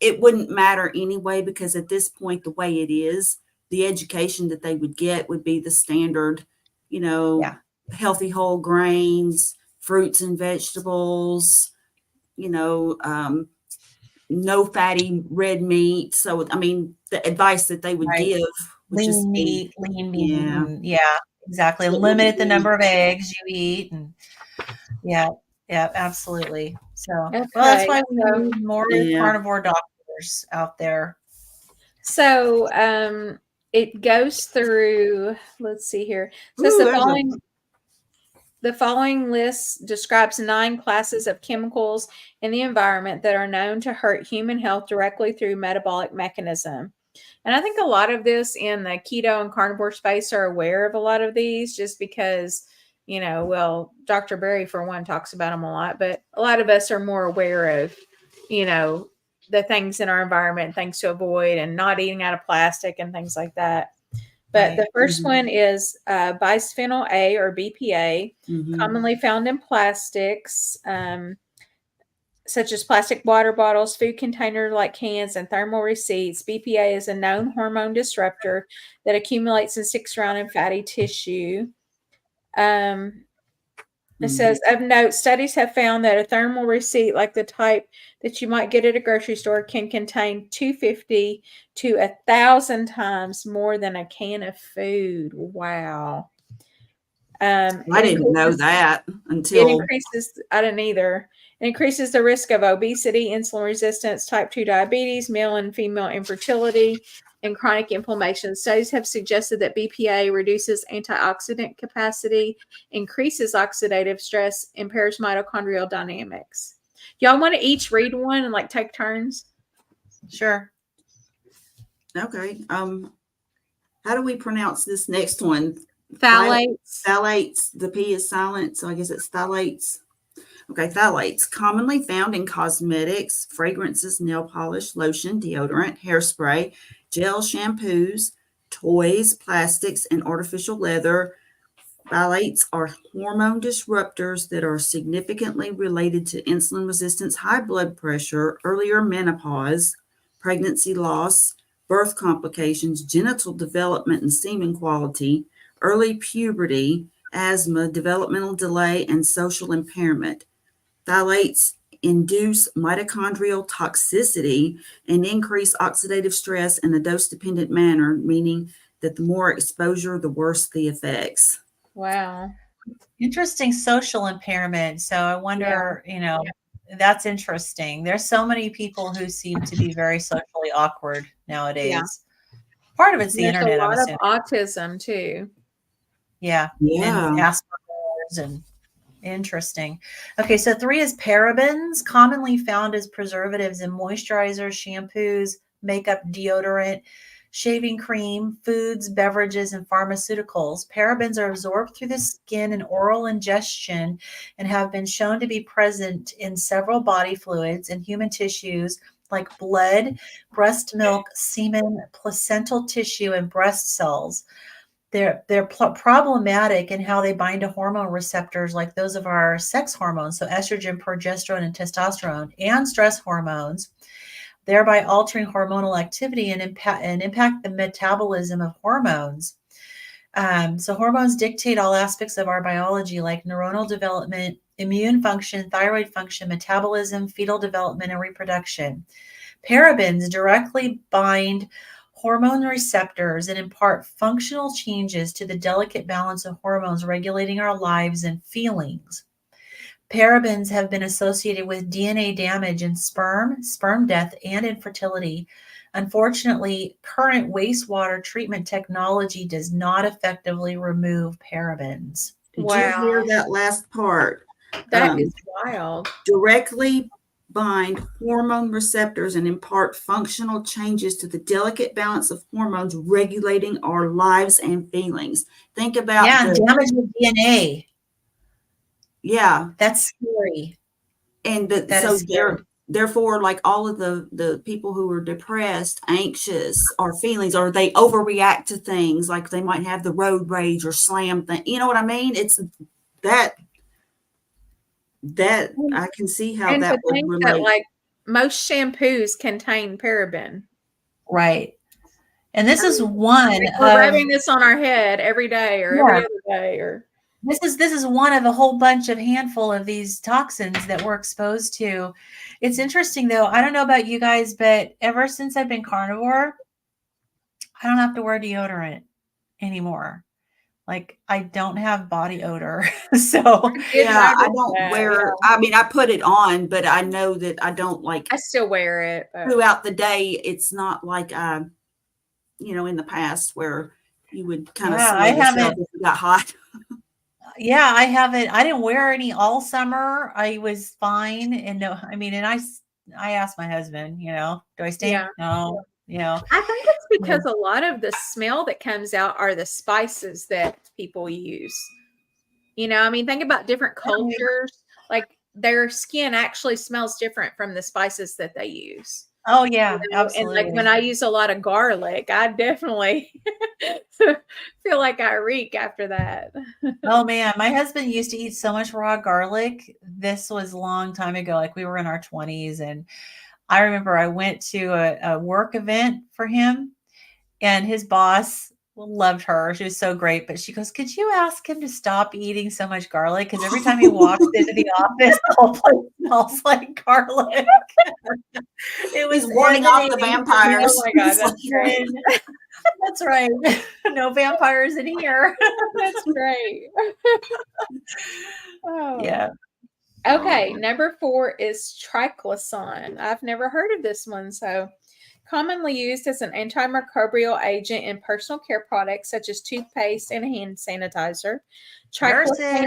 it wouldn't matter anyway, because at this point, the way it is, the education that they would get would be the standard, you know, healthy whole grains, fruits and vegetables, you know, no fatty red meat. So, I mean, the advice that they would give, which
lean meat, exactly. Limit the number of eggs you eat, and absolutely. So, well, that's why we need more carnivore doctors out there.
So, it goes through. Let's see here. It says the following list describes 9 classes of chemicals in the environment that are known to hurt human health directly through metabolic mechanism. And I think a lot of this in the keto and carnivore space are aware of a lot of these, just because, you know, well, Dr. Berry, for one, talks about them a lot, but a lot of us are more aware of, you know, the things in our environment, things to avoid, and not eating out of plastic and things like that. But the first one is bisphenol A, or BPA, commonly found in plastics, such as plastic water bottles, food container like cans, and thermal receipts. BPA is a known hormone disruptor that accumulates and sticks around in fatty tissue. It says, of note, studies have found that a thermal receipt, like the type that you might get at a grocery store, can contain 250 to 1,000 times more than a can of food. Wow.
I didn't know that until...
It increases, I didn't either. It increases the risk of obesity, insulin resistance, type 2 diabetes, male and female infertility, and chronic inflammation. Studies have suggested that BPA reduces antioxidant capacity, increases oxidative stress, impairs mitochondrial dynamics. Y'all want to each read one and like take turns?
Sure.
Okay. How do we pronounce this next one?
Phthalates.
Phthalates. The P is silent, so I guess it's phthalates. Okay, phthalates, commonly found in cosmetics, fragrances, nail polish, lotion, deodorant, hairspray, gel, shampoos, toys, plastics, and artificial leather, Phthalates are hormone disruptors that are significantly related to insulin resistance, high blood pressure, earlier menopause, pregnancy loss, birth complications, genital development and semen quality, early puberty, asthma, developmental delay, and social impairment. Phthalates induce mitochondrial toxicity and increase oxidative stress in a dose-dependent manner, meaning that the more exposure, the worse the effects.
Wow.
Interesting social impairment. So I wonder, that's interesting. There's so many people who seem to be very socially awkward nowadays. Part of it's the
There's
internet,
a
I'm
lot of
assuming.
autism too.
Yeah.
Yeah.
And Asperger's and interesting. Okay, so 3 is parabens, commonly found as preservatives in moisturizers, shampoos, makeup, deodorant, shaving cream, foods, beverages, and pharmaceuticals. Parabens are absorbed through the skin and oral ingestion and have been shown to be present in several body fluids and human tissues like blood, breast milk, semen, placental tissue, and breast cells. They're problematic in how they bind to hormone receptors like those of our sex hormones, so estrogen, progesterone, and testosterone, and stress hormones, thereby altering hormonal activity and impact the metabolism of hormones. So hormones dictate all aspects of our biology, like neuronal development, immune function, thyroid function, metabolism, fetal development, and reproduction. Parabens directly bind hormone receptors and impart functional changes to the delicate balance of hormones regulating our lives and feelings. Parabens have been associated with DNA damage in sperm death, and infertility. Unfortunately, current wastewater treatment technology does not effectively remove parabens.
Did you hear that last part?
That is wild.
Directly bind hormone receptors and impart functional changes to the delicate balance of hormones regulating our lives and feelings. Think about
damage with DNA.
Yeah,
that's scary.
And therefore, like all of the people who are depressed, anxious, or feelings, or they overreact to things, like they might have the road rage or slam thing. You know what I mean? It's that I can see how that would relate.
That, like, most shampoos contain paraben.
Right. And this is one.
We're rubbing this on our head every day or every other day, or
this is one of a whole bunch of handful of these toxins that we're exposed to. It's interesting though. I don't know about you guys, but ever since I've been carnivore, I don't have to wear deodorant anymore. Like, I don't have body odor. So
yeah, I don't wear, I mean, I put it on, but I know that I don't like,
I still wear it
throughout the day. It's not like, in the past where you would kind of smell yourself if it got hot.
Yeah, I haven't. I didn't wear any all summer. I was fine. And I asked my husband, do I stink? No.
I think it's because a lot of the smell that comes out are the spices that people use. Think about different cultures. Like, their skin actually smells different from the spices that they use.
Oh yeah, absolutely.
And like when I use a lot of garlic, I definitely feel like I reek after that.
Oh man, my husband used to eat so much raw garlic. This was a long time ago. Like, we were in our 20s, and I remember I went to a work event for him, and his boss loved her. She was so great, but she goes, "Could you ask him to stop eating so much garlic? Because every time he walks into the office, the whole place smells like garlic." It was
warning off the vampires.
Oh my God, that's great.
That's right. No vampires in here.
That's great.
Yeah.
Okay, number 4 is triclosan. I've never heard of this one. So, commonly used as an antimicrobial agent in personal care products such as toothpaste and hand sanitizer. Triclosan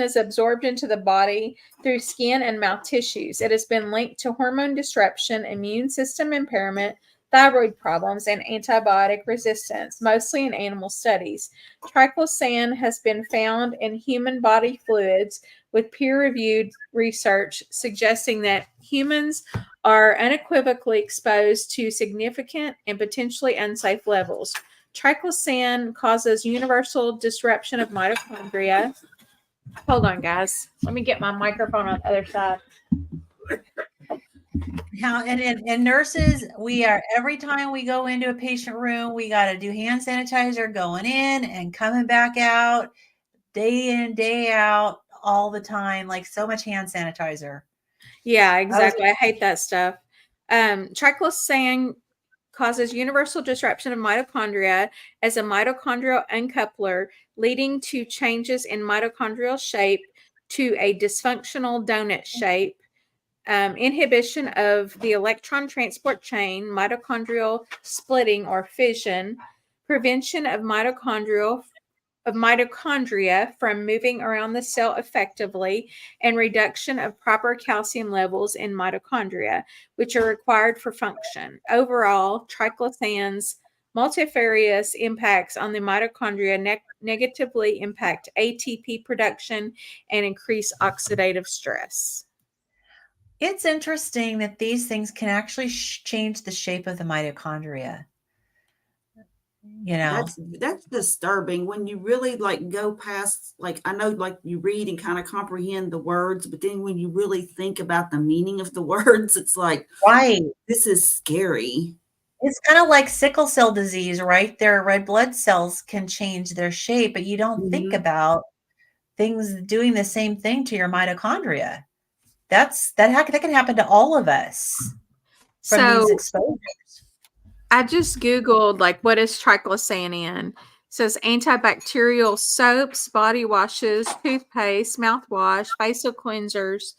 is absorbed into the body through skin and mouth tissues. It has been linked to hormone disruption, immune system impairment, thyroid problems, and antibiotic resistance, mostly in animal studies. Triclosan has been found in human body fluids, with peer-reviewed research suggesting that humans are unequivocally exposed to significant and potentially unsafe levels. Triclosan causes universal disruption of mitochondria. Hold on, guys. Let me get my microphone on the other side.
How and nurses, we are every time we go into a patient room, we got to do hand sanitizer going in and coming back out, day in, day out, all the time. Like so much hand sanitizer.
Yeah, exactly. I hate that stuff. Triclosan causes universal disruption of mitochondria as a mitochondrial uncoupler, leading to changes in mitochondrial shape to a dysfunctional donut shape. Inhibition of the electron transport chain, mitochondrial splitting or fission, prevention of mitochondria from moving around the cell effectively, and reduction of proper calcium levels in mitochondria, which are required for function. Overall, triclosan's multifarious impacts on the mitochondria negatively impact ATP production and increase oxidative stress.
It's interesting that these things can actually change the shape of the mitochondria. You know,
that's disturbing when you really like go past, like, I know like you read and kind of comprehend the words, but then when you really think about the meaning of the words, it's like,
right,
this is scary.
It's kind of like sickle cell disease, right? Their red blood cells can change their shape, but you don't think about things doing the same thing to your mitochondria. That can happen to all of us from these exposures.
I just Googled, like, what is triclosan in? It says antibacterial soaps, body washes, toothpaste, mouthwash, facial cleansers,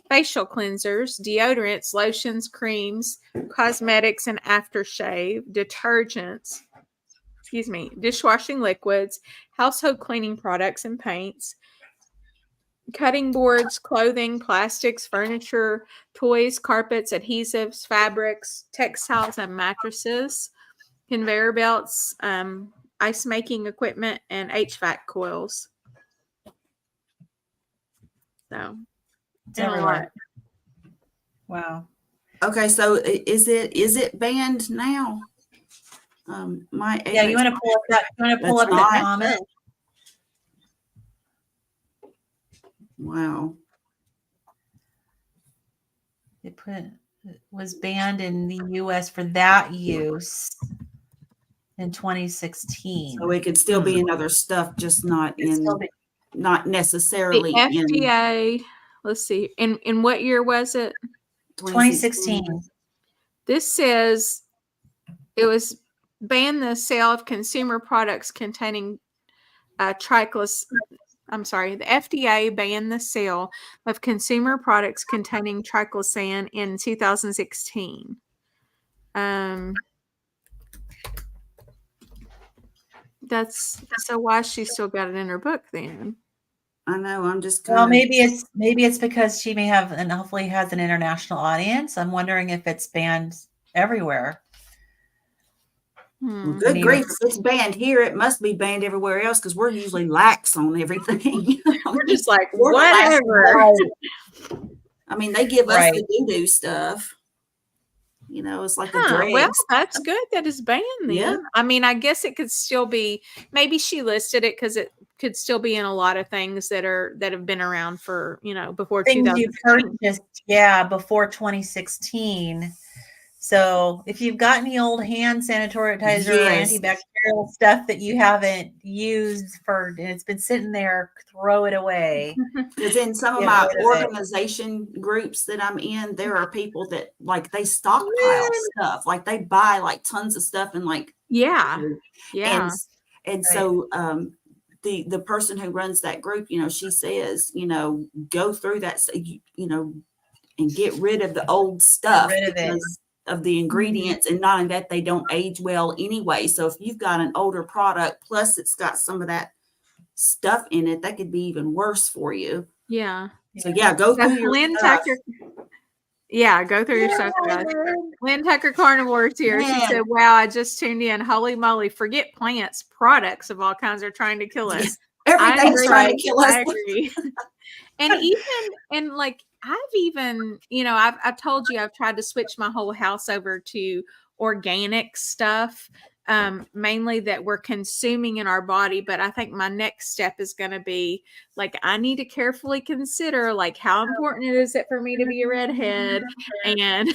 deodorants, lotions, creams, cosmetics and aftershave, detergents, dishwashing liquids, household cleaning products and paints, cutting boards, clothing, plastics, furniture, toys, carpets, adhesives, fabrics, textiles, and mattresses, conveyor belts, ice making equipment, and HVAC coils. So
it's everywhere. Wow.
Okay, so is it banned now? You want
to pull up that? You want to pull up that comment?
Wow.
It was banned in the U.S. for that use in 2016.
So it could still be in other stuff, just not necessarily
the FDA. Let's see. In what year was it?
2016.
This says it was banned the sale of consumer products containing the FDA banned the sale of consumer products containing triclosan in 2016. That's so why she still got it in her book then.
I know. I'm just
maybe it's because she may have, and hopefully has an international audience. I'm wondering if it's banned everywhere.
Well, good grief, it's banned here. It must be banned everywhere else because we're usually lax on everything.
We're just like, whatever.
I mean, they give us the doo-doo stuff. You know, it's like the dregs.
Well, that's good that it's banned then. Yeah. I mean, I guess it could still be, maybe she listed it because it could still be in a lot of things that have been around for, before 2016.
Before 2016. So if you've got any old hand sanitizer or antibacterial stuff that you haven't used and it's been sitting there, throw it away.
Because in some of my organization groups that I'm in, there are people that like they stockpile stuff, like they buy like tons of stuff and like so the person who runs that group, she says, go through that, and get rid of the old stuff because of the ingredients, and not only that, they don't age well anyway. So if you've got an older product, plus it's got some of that stuff in it, that could be even worse for you.
Yeah.
So go through your stuff.
Go through your stuff, guys. Lynn Tucker Carnivore's here. She said, wow, I just tuned in. Holy moly, forget plants. Products of all kinds are trying to kill us.
Everything's trying to kill us.
I agree. And I've even, I've told you I've tried to switch my whole house over to organic stuff. mainly that we're consuming in our body. But I think my next step is going to be like, I need to carefully consider like how important it is it for me to be a redhead. And,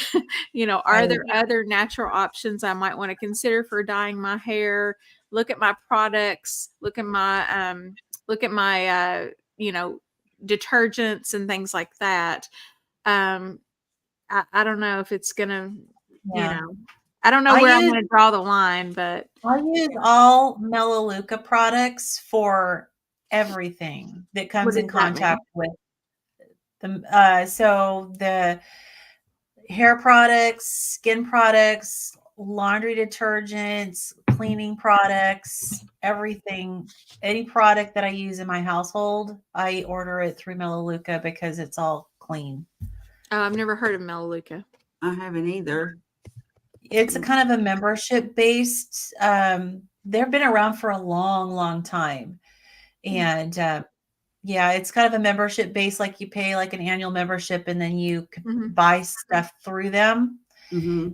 are there other natural options I might want to consider for dyeing my hair? Look at my products, look at my, detergents and things like that. I don't know if it's going to, I don't know where I'm going to draw the line, but
I use all Melaleuca products for everything that comes in contact with them. So the hair products, skin products, laundry detergents, cleaning products, everything, any product that I use in my household, I order it through Melaleuca because it's all clean.
Oh, I've never heard of Melaleuca.
I haven't either.
It's a kind of a membership based. They've been around for a long, long time. And yeah, it's kind of a membership based, like you pay like an annual membership and then you buy stuff through them.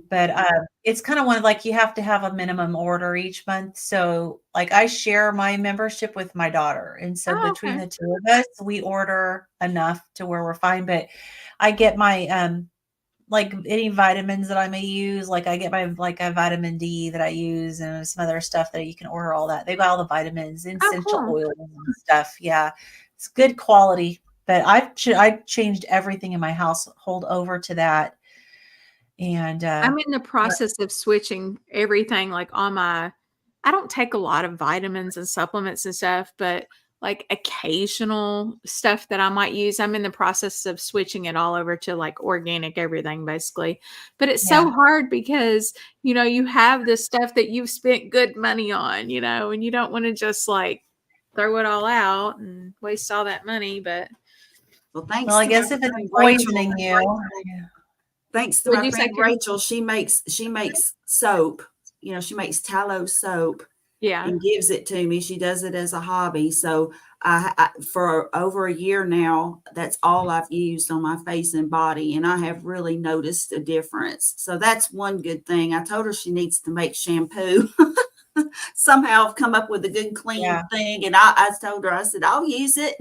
But it's kind of one like you have to have a minimum order each month. So like I share my membership with my daughter. And so between the two of us, we order enough to where we're fine. But I get my like any vitamins that I may use, like I get my like a vitamin D that I use and some other stuff that you can order all that. They've got all the vitamins, essential oils and stuff. Yeah. It's good quality, but I've changed everything in my household over to that. And
I'm in the process of switching everything like I don't take a lot of vitamins and supplements and stuff, but like occasional stuff that I might use. I'm in the process of switching it all over to like organic everything basically. But it's so hard because, you have this stuff that you've spent good money on, and you don't want to just like throw it all out and waste all that money. But
I guess if it's poisoning you.
Thanks to my friend Rachel, she makes soap. She makes tallow soap.
Yeah.
And gives it to me. She does it as a hobby. So I for over a year now, that's all I've used on my face and body. And I have really noticed a difference. So that's one good thing. I told her she needs to make shampoo. Somehow I've come up with a good clean thing. And I told her, I said, I'll use it.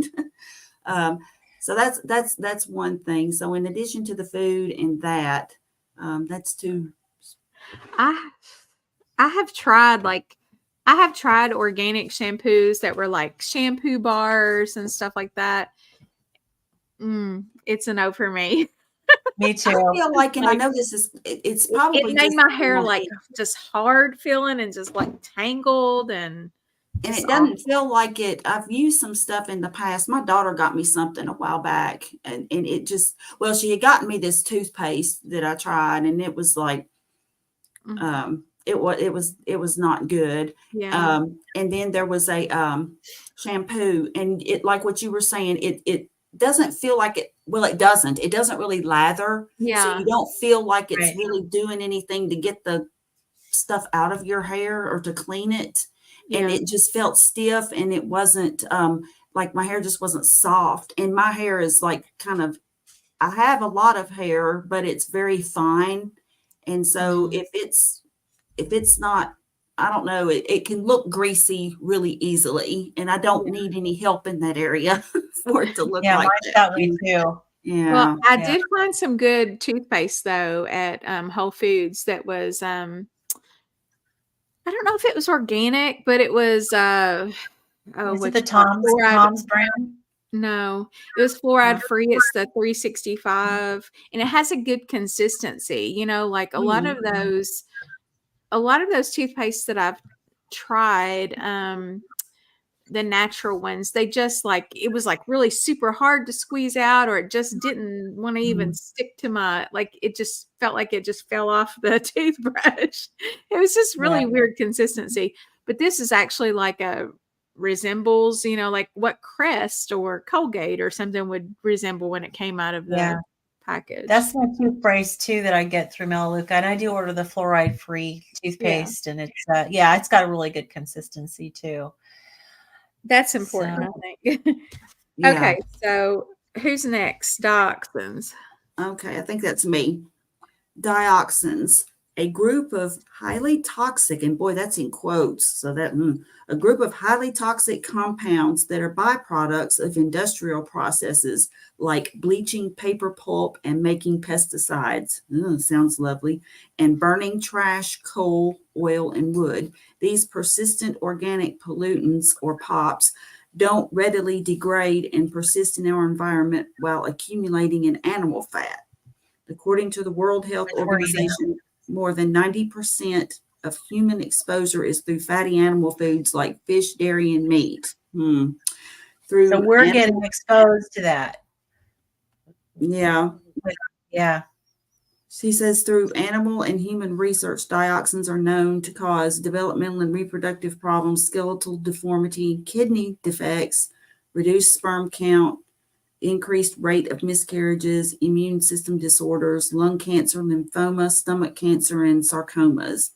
So that's one thing. So in addition to the food and that's two.
I have tried organic shampoos that were like shampoo bars and stuff like that. It's a no for me.
Me too.
I feel like, and I know it's probably
it made my hair like just hard feeling and just like tangled and
it doesn't feel like it. I've used some stuff in the past. My daughter got me something a while back and it just, she had gotten me this toothpaste that I tried and it was like, it was not good.
Yeah.
And then there was a shampoo and it, like what you were saying, it doesn't feel like it. Well, it doesn't really lather.
Yeah.
So you don't feel like it's really doing anything to get the stuff out of your hair or to clean it. Yeah. And it just felt stiff and it wasn't like my hair just wasn't soft. And my hair is like I have a lot of hair, but it's very fine. And so if it's not, I don't know, it can look greasy really easily. And I don't need any help in that area for it to look like
that way too.
Yeah.
Well, I did find some good toothpaste though at Whole Foods that was I don't know if it was organic, but it was
is it the Tom's brand?
No, it was fluoride free. It's the 365 and it has a good consistency, like a lot of those toothpastes that I've tried, the natural ones, they just like, it was like really super hard to squeeze out, or it just didn't want to even stick to my, like, it just felt like it just fell off the toothbrush. It was just really weird consistency. But this is actually like resembles, like what Crest or Colgate or something would resemble when it came out of the package.
That's my toothpaste too that I get through Melaleuca, and I do order the fluoride free toothpaste, and it's it's got a really good consistency too.
That's important, I think. Okay, so who's next? Dioxins.
Okay, I think that's me. Dioxins. a group of highly toxic, and boy, that's in quotes, so that a group of highly toxic compounds that are byproducts of industrial processes like bleaching paper pulp and making pesticides. Sounds lovely. And burning trash, coal, oil, and wood. These persistent organic pollutants, or POPs, don't readily degrade and persist in our environment while accumulating in animal fat. According to the World Health Organization, more than 90% of human exposure is through fatty animal foods like fish, dairy, and meat.
So we're getting exposed to that.
Yeah.
Yeah.
She says through animal and human research, dioxins are known to cause developmental and reproductive problems, skeletal deformity, kidney defects, reduced sperm count, increased rate of miscarriages, immune system disorders, lung cancer, lymphoma, stomach cancer, and sarcomas.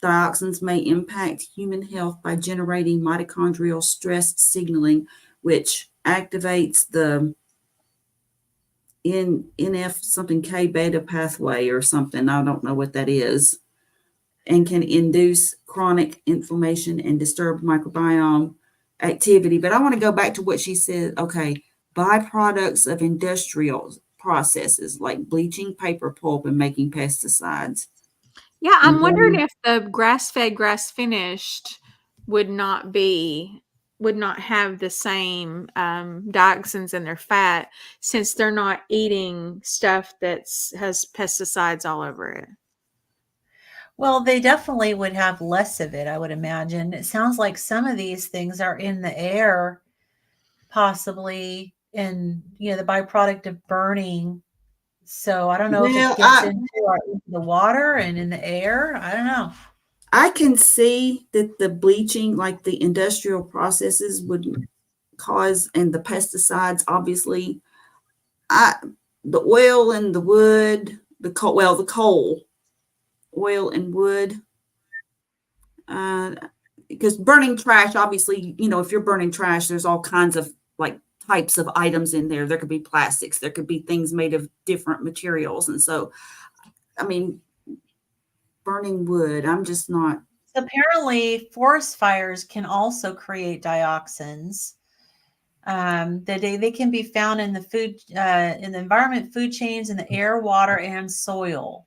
Dioxins may impact human health by generating mitochondrial stress signaling, which activates the NF something K beta pathway or something. I don't know what that is, and can induce chronic inflammation and disturb microbiome activity. But I want to go back to what she said. Okay, byproducts of industrial processes like bleaching paper pulp and making pesticides.
Yeah, I'm wondering if the grass-fed, grass-finished would not have the same dioxins in their fat, since they're not eating stuff that has pesticides all over it.
Well, they definitely would have less of it, I would imagine. It sounds like some of these things are in the air, possibly, and the byproduct of burning. So I don't know if it gets into the water and in the air. I don't know.
I can see that the bleaching, like the industrial processes, would cause, and the pesticides, obviously, the oil and the wood, the coal, oil and wood, because burning trash, obviously, if you're burning trash, there's all kinds of types of items in there. There could be plastics, there could be things made of different materials. And so, I mean, burning wood, I'm just not.
Apparently, forest fires can also create dioxins. They can be found in the food, in the environment, food chains, in the air, water, and soil.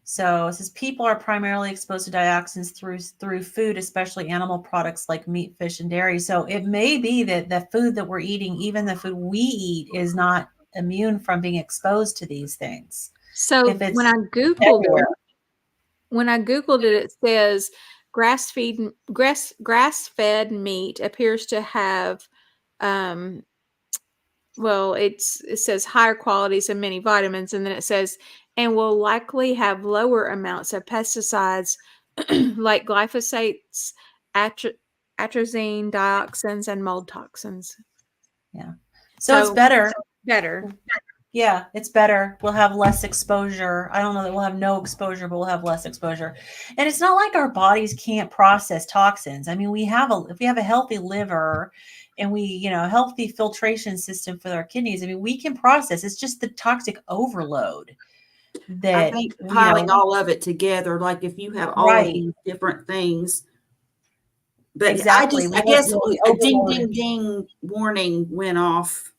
So it says people are primarily exposed to dioxins through food, especially animal products like meat, fish, and dairy. So it may be that the food that we're eating, even the food we eat, is not immune from being exposed to these things.
So when I Googled it, it says grass-fed meat appears to have, it says higher qualities of many vitamins, and then it says, and will likely have lower amounts of pesticides like glyphosates, atrazine, dioxins, and mold toxins.
Yeah. So it's better.
Better.
Yeah, it's better. We'll have less exposure. I don't know that we'll have no exposure, but we'll have less exposure. And it's not like our bodies can't process toxins. I mean, if we have a healthy liver and healthy filtration system for our kidneys, I mean, we can process. It's just the toxic overload that
I think piling all of it together, like if you have all of these different things. But exactly. I guess a ding, ding, ding warning went off,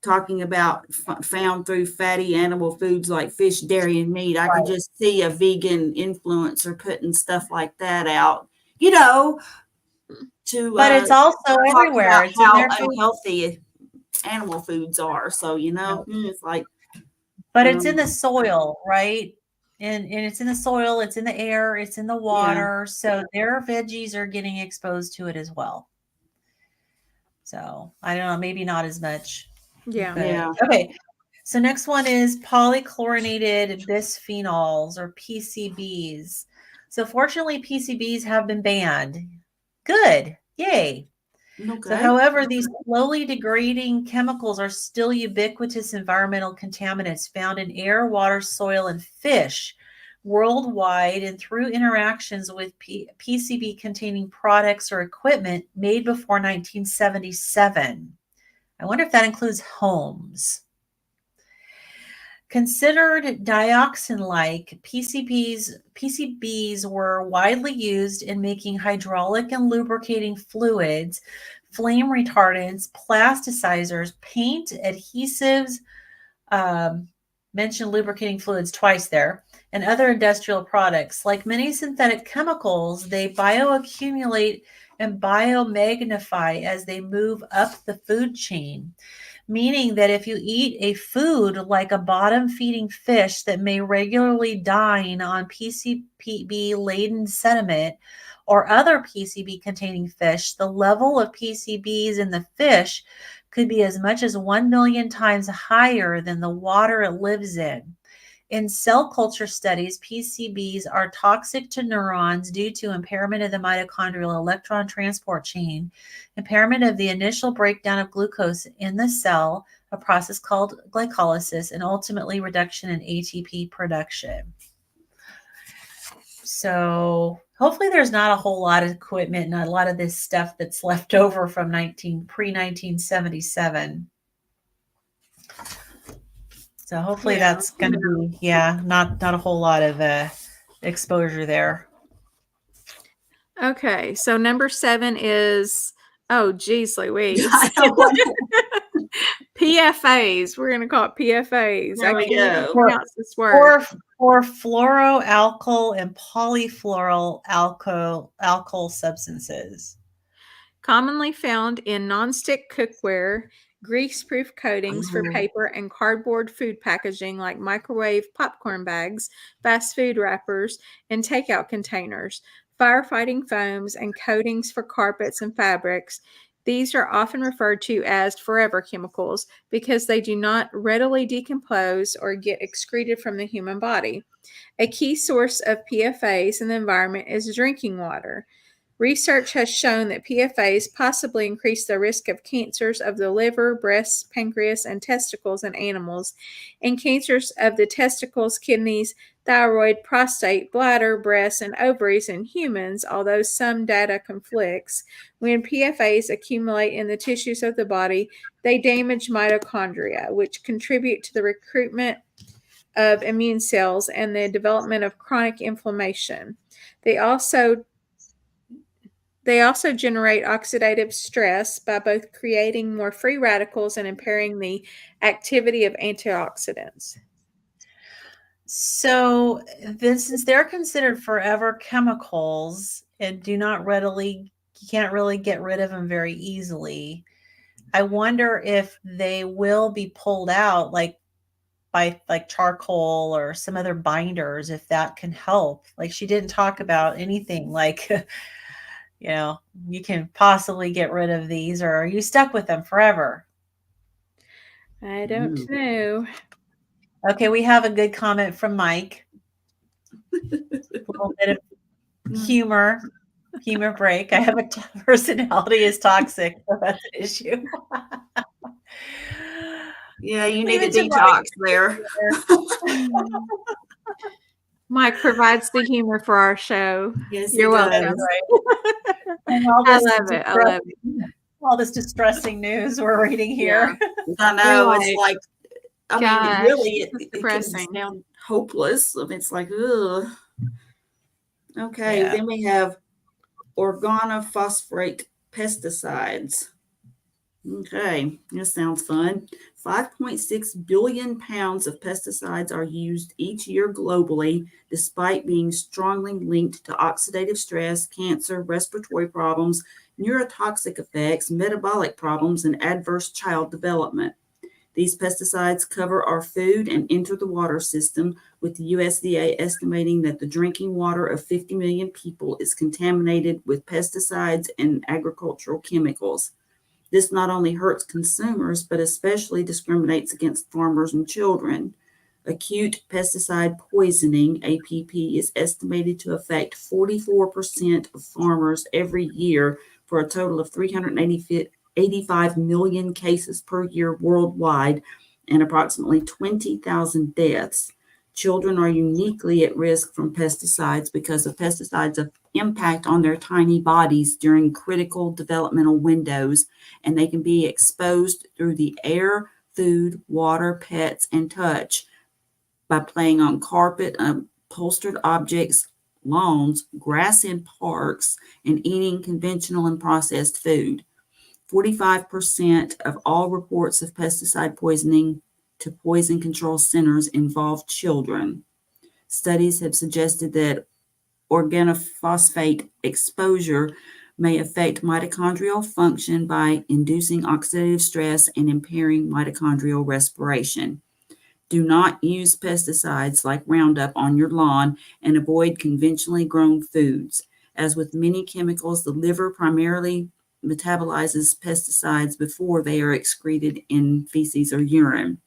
talking about found through fatty animal foods like fish, dairy, and meat. I could just see a vegan influencer putting stuff like that out, but
it's also everywhere. It's
how unhealthy animal foods are. So, it's like.
But it's in the soil, right? And it's in the soil, it's in the air, it's in the water. Yeah. So their veggies are getting exposed to it as well. So I don't know, maybe not as much.
Yeah.
Okay. So next one is polychlorinated bisphenols, or PCBs. So fortunately, PCBs have been banned. Good. Yay. Okay. So, however, these slowly degrading chemicals are still ubiquitous environmental contaminants found in air, water, soil, and fish worldwide, and through interactions with PCB-containing products or equipment made before 1977. I wonder if that includes homes. Considered dioxin-like, PCBs were widely used in making hydraulic and lubricating fluids, flame retardants, plasticizers, paint, adhesives, mentioned lubricating fluids twice there, and other industrial products. Like many synthetic chemicals, they bioaccumulate and biomagnify as they move up the food chain, meaning that if you eat a food like a bottom-feeding fish that may regularly dine on PCB-laden sediment or other PCB-containing fish, the level of PCBs in the fish could be as much as 1 million times higher than the water it lives in. In cell culture studies, PCBs are toxic to neurons due to impairment of the mitochondrial electron transport chain, impairment of the initial breakdown of glucose in the cell, a process called glycolysis, and ultimately reduction in ATP production. So hopefully there's not a whole lot of equipment and a lot of this stuff that's left over from pre-1977. So hopefully that's going to be, not a whole lot of exposure there.
Okay, so number 7 is, oh geez Louise. PFAs. We're going to call it PFAs.
There we
I can't even
go.
pronounce this word.
Or fluoroalkyl and polyfluoroalkyl substances.
Commonly found in nonstick cookware, grease-proof coatings for paper, and cardboard food packaging like microwave popcorn bags, fast food wrappers, and takeout containers, firefighting foams, and coatings for carpets and fabrics. These are often referred to as forever chemicals because they do not readily decompose or get excreted from the human body. A key source of PFAS in the environment is drinking water. Research has shown that PFAS possibly increase the risk of cancers of the liver, breasts, pancreas, and testicles in animals, and cancers of the testicles, kidneys, thyroid, prostate, bladder, breasts, and ovaries in humans, although some data conflicts. When PFAS accumulate in the tissues of the body, they damage mitochondria, which contribute to the recruitment of immune cells and the development of chronic inflammation. They also generate oxidative stress by both creating more free radicals and impairing the activity of antioxidants.
So, since they're considered forever chemicals and you can't really get rid of them very easily, I wonder if they will be pulled out by charcoal or some other binders, if that can help. Like, she didn't talk about anything like you can possibly get rid of these, or are you stuck with them forever?
I don't know.
Okay, we have a good comment from Mike. A little bit of humor break. I have a personality is toxic, so that's an issue.
Yeah, you need a detox there.
Mike provides the humor for our show.
Yes,
you're welcome.
I love it. All this distressing news we're reading here.
Yeah. I know. It's like, I mean, really, it can
depressing.
sound hopeless. It's like, ugh. Okay, then we have organophosphate pesticides. Okay, this sounds fun. 5.6 billion pounds of pesticides are used each year globally, despite being strongly linked to oxidative stress, cancer, respiratory problems, neurotoxic effects, metabolic problems, and adverse child development. These pesticides cover our food and enter the water system, with the USDA estimating that the drinking water of 50 million people is contaminated with pesticides and agricultural chemicals. This not only hurts consumers, but especially discriminates against farmers and children. Acute pesticide poisoning, APP, is estimated to affect 44% of farmers every year, for a total of 385 million cases per year worldwide and approximately 20,000 deaths. Children are uniquely at risk from pesticides because of pesticides' impact on their tiny bodies during critical developmental windows, and they can be exposed through the air, food, water, pets, and touch. by playing on carpet, upholstered objects, lawns, grass in parks, and eating conventional and processed food. 45% of all reports of pesticide poisoning to poison control centers involve children. Studies have suggested that organophosphate exposure may affect mitochondrial function by inducing oxidative stress and impairing mitochondrial respiration. Do not use pesticides like Roundup on your lawn and avoid conventionally grown foods. As with many chemicals, the liver primarily metabolizes pesticides before they are excreted in feces or urine.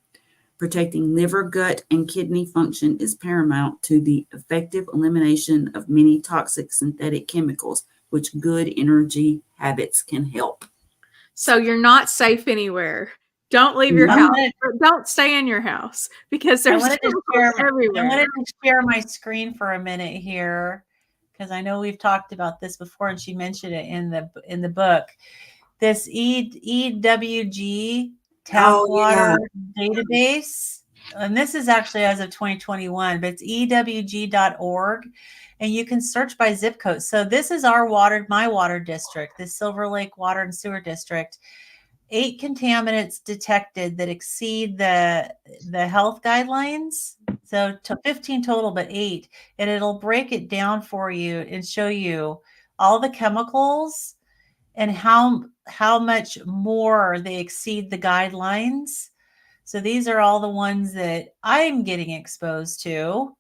Protecting liver, gut, and kidney function is paramount to the effective elimination of many toxic synthetic chemicals, which good energy habits can help.
So you're not safe anywhere. Don't leave your house. Don't stay in your house because there's chemicals everywhere.
I wanted to share my screen for a minute here because I know we've talked about this before, and she mentioned it in the book. This EWG tap water database, and this is actually as of 2021, but it's ewg.org, and you can search by zip code. So this is my water district, the Silver Lake Water and Sewer District. 8 contaminants detected that exceed the health guidelines. So 15 total, but 8. And it'll break it down for you and show you all the chemicals and how much more they exceed the guidelines. So these are all the ones that I'm getting exposed to.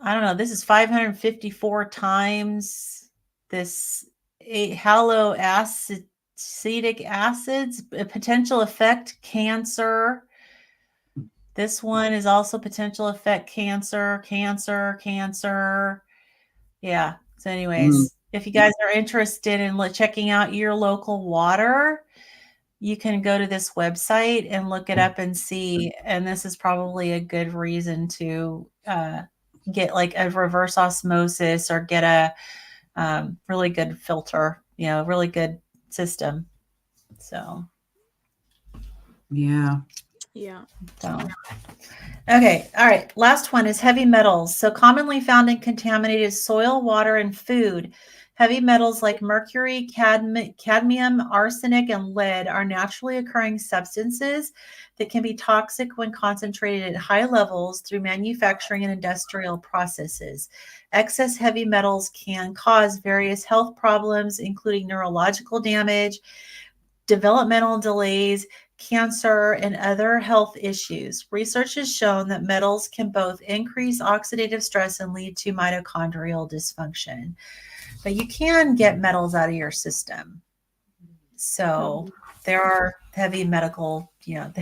I don't know. This is 554 times this haloacetic acids, a potential effect cancer. This one is also potential effect cancer. Yeah. So anyways, if you guys are interested in checking out your local water, you can go to this website and look it up and see. And this is probably a good reason to get like a reverse osmosis or get a really good filter, really good system. So
yeah.
So okay, all right, last one is heavy metals. So commonly found in contaminated soil, water, and food. Heavy metals like mercury, cadmium, arsenic, and lead are naturally occurring substances that can be toxic when concentrated at high levels through manufacturing and industrial processes. Excess heavy metals can cause various health problems, including neurological damage, developmental delays, cancer, and other health issues. Research has shown that metals can both increase oxidative stress and lead to mitochondrial dysfunction. But you can get metals out of your system. So there are heavy metal detox.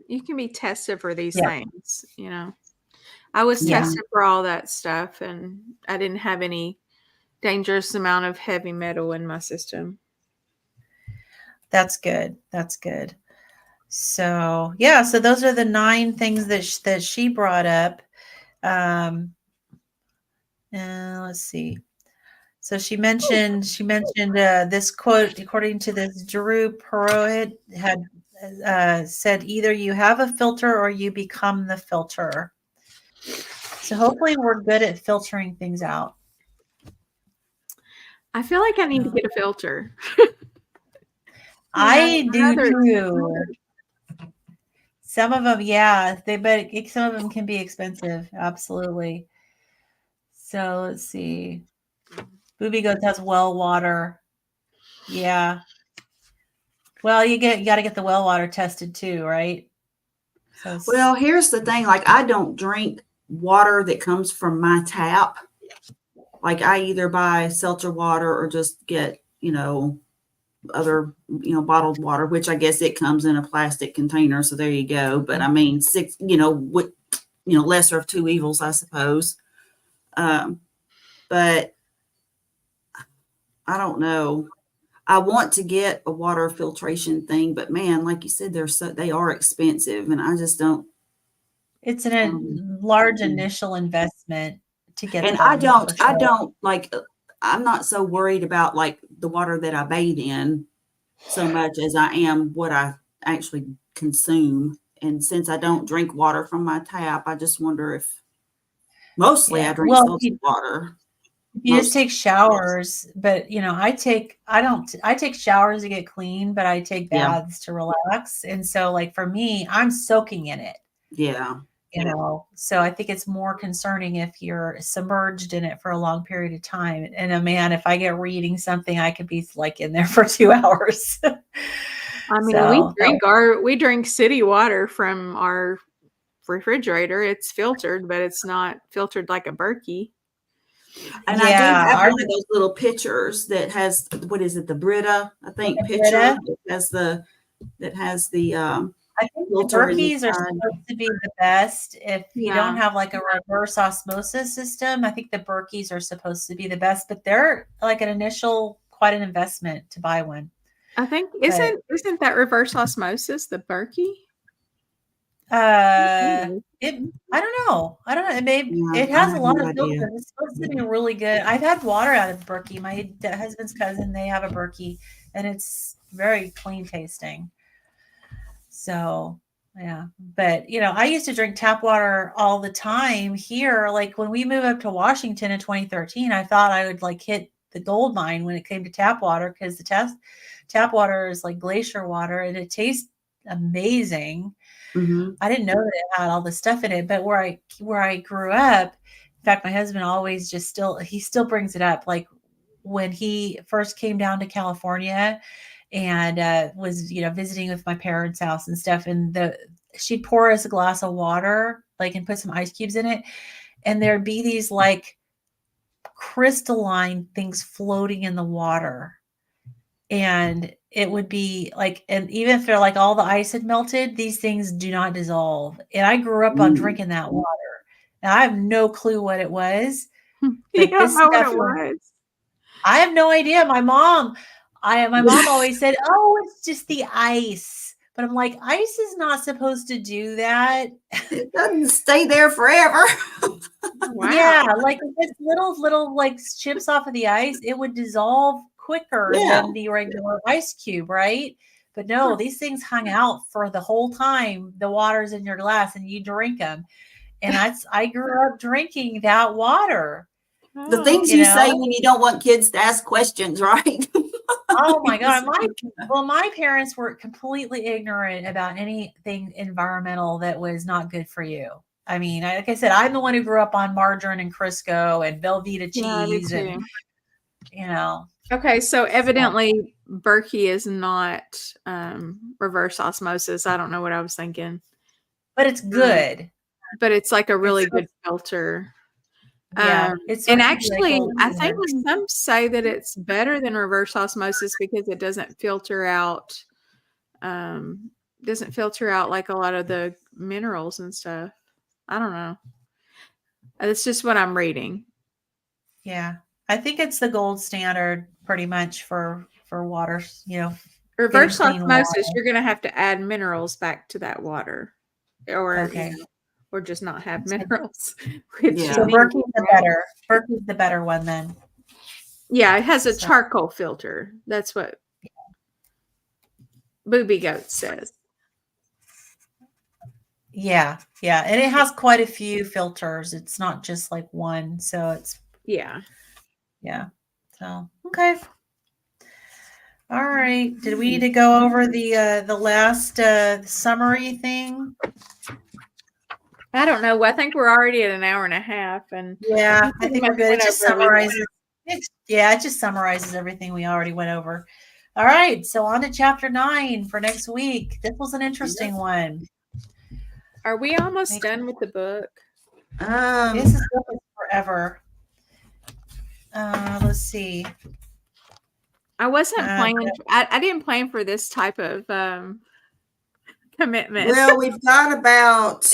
You can be tested for these things, I was tested for all that stuff, and I didn't have any dangerous amount of heavy metal in my system.
That's good. So so those are the 9 things that she brought up. Let's see. So she mentioned this quote, according to this Drew Purohit had said, either you have a filter or you become the filter. So hopefully we're good at filtering things out.
I feel like I need to get a filter.
I do too. Some of them, but some of them can be expensive. Absolutely. So let's see. Booby Goats has well water. Yeah. Well, you got to get the well water tested too, right?
So well, here's the thing. Like, I don't drink water that comes from my tap. Like, I either buy seltzer water or just get, other, bottled water, which I guess it comes in a plastic container. So there you go. But I mean, lesser of 2 evils, I suppose. But I don't know. I want to get a water filtration thing, but man, like you said, they are expensive, and I just don't.
It's a large initial investment to get.
And I don't like. I'm not so worried about like the water that I bathe in so much as I am what I actually consume And since I don't drink water from my tap, I just wonder if mostly I drink
Well,
filtered water.
you just take showers, but I take showers to get clean, but I take baths to relax. And so like for me, I'm soaking in it.
Yeah.
So I think it's more concerning if you're submerged in it for a long period of time. And man, if I get reading something, I could be like in there for 2 hours.
I mean, we drink city water from our refrigerator. It's filtered, but it's not filtered like a Berkey.
And I do have one of those little pitchers that has, what is it, the Brita, I think, pitcher that has the
I think the Berkeys are supposed to be the best if you don't have like a reverse osmosis system. I think the Berkeys are supposed to be the best, but they're like quite an investment to buy one.
I think isn't that reverse osmosis the Berkey?
I don't know. It has a lot of filters. It's supposed to be really good. I've had water out of Berkey. My husband's cousin, they have a Berkey, and it's very clean tasting. So yeah, but I used to drink tap water all the time here. Like when we moved up to Washington in 2013, I thought I would like hit the gold mine when it came to tap water, because the tap water is like glacier water and it tastes amazing.
Mm-hmm.
I didn't know that it had all this stuff in it, but where I grew up, in fact, my husband always he still brings it up. Like when he first came down to California and was, visiting with my parents' house and stuff, and she'd pour us a glass of water, like, and put some ice cubes in it. And there'd be these like crystalline things floating in the water. And it would be like, and even if they're like all the ice had melted, these things do not dissolve. And I grew up on drinking that water. Now I have no clue what it was.
But this stuff, what it was.
I have no idea. My mom always said, "Oh, it's just the ice." But I'm like, ice is not supposed to do that.
It doesn't stay there forever.
Wow. Yeah, like if it's little like chips off of the ice, it would dissolve quicker than the regular ice cube, right? But no, these things hung out for the whole time the water's in your glass and you drink them. And I grew up drinking that water.
The things you say when you don't want kids to ask questions, right?
Oh my God. My parents were completely ignorant about anything environmental that was not good for you. I mean, like I said, I'm the one who grew up on margarine and Crisco and Velveeta cheese and,
Okay, so evidently Berkey is not reverse osmosis. I don't know what I was thinking.
But it's good.
But it's like a really good filter.
Yeah,
and actually, I think some say that it's better than reverse osmosis because it doesn't filter out like a lot of the minerals and stuff. I don't know. It's just what I'm reading.
Yeah, I think it's the gold standard pretty much for water.
Reverse osmosis, you're going to have to add minerals back to that water, or or just not have minerals.
So Berkey's the better one then.
Yeah, it has a charcoal filter. That's what Booby Goat says.
Yeah. And it has quite a few filters. It's not just like one. So it's Yeah. So okay. All right. Did we need to go over the last summary thing?
I don't know. I think we're already at an hour and a half, and
I think we're good. It just summarizes. It just summarizes everything we already went over. All right, so on to chapter 9 for next week. This was an interesting one.
Are we almost done with the book?
This is forever. Let's see.
I wasn't planning. I didn't plan for this type of commitment.
Well, we've got about.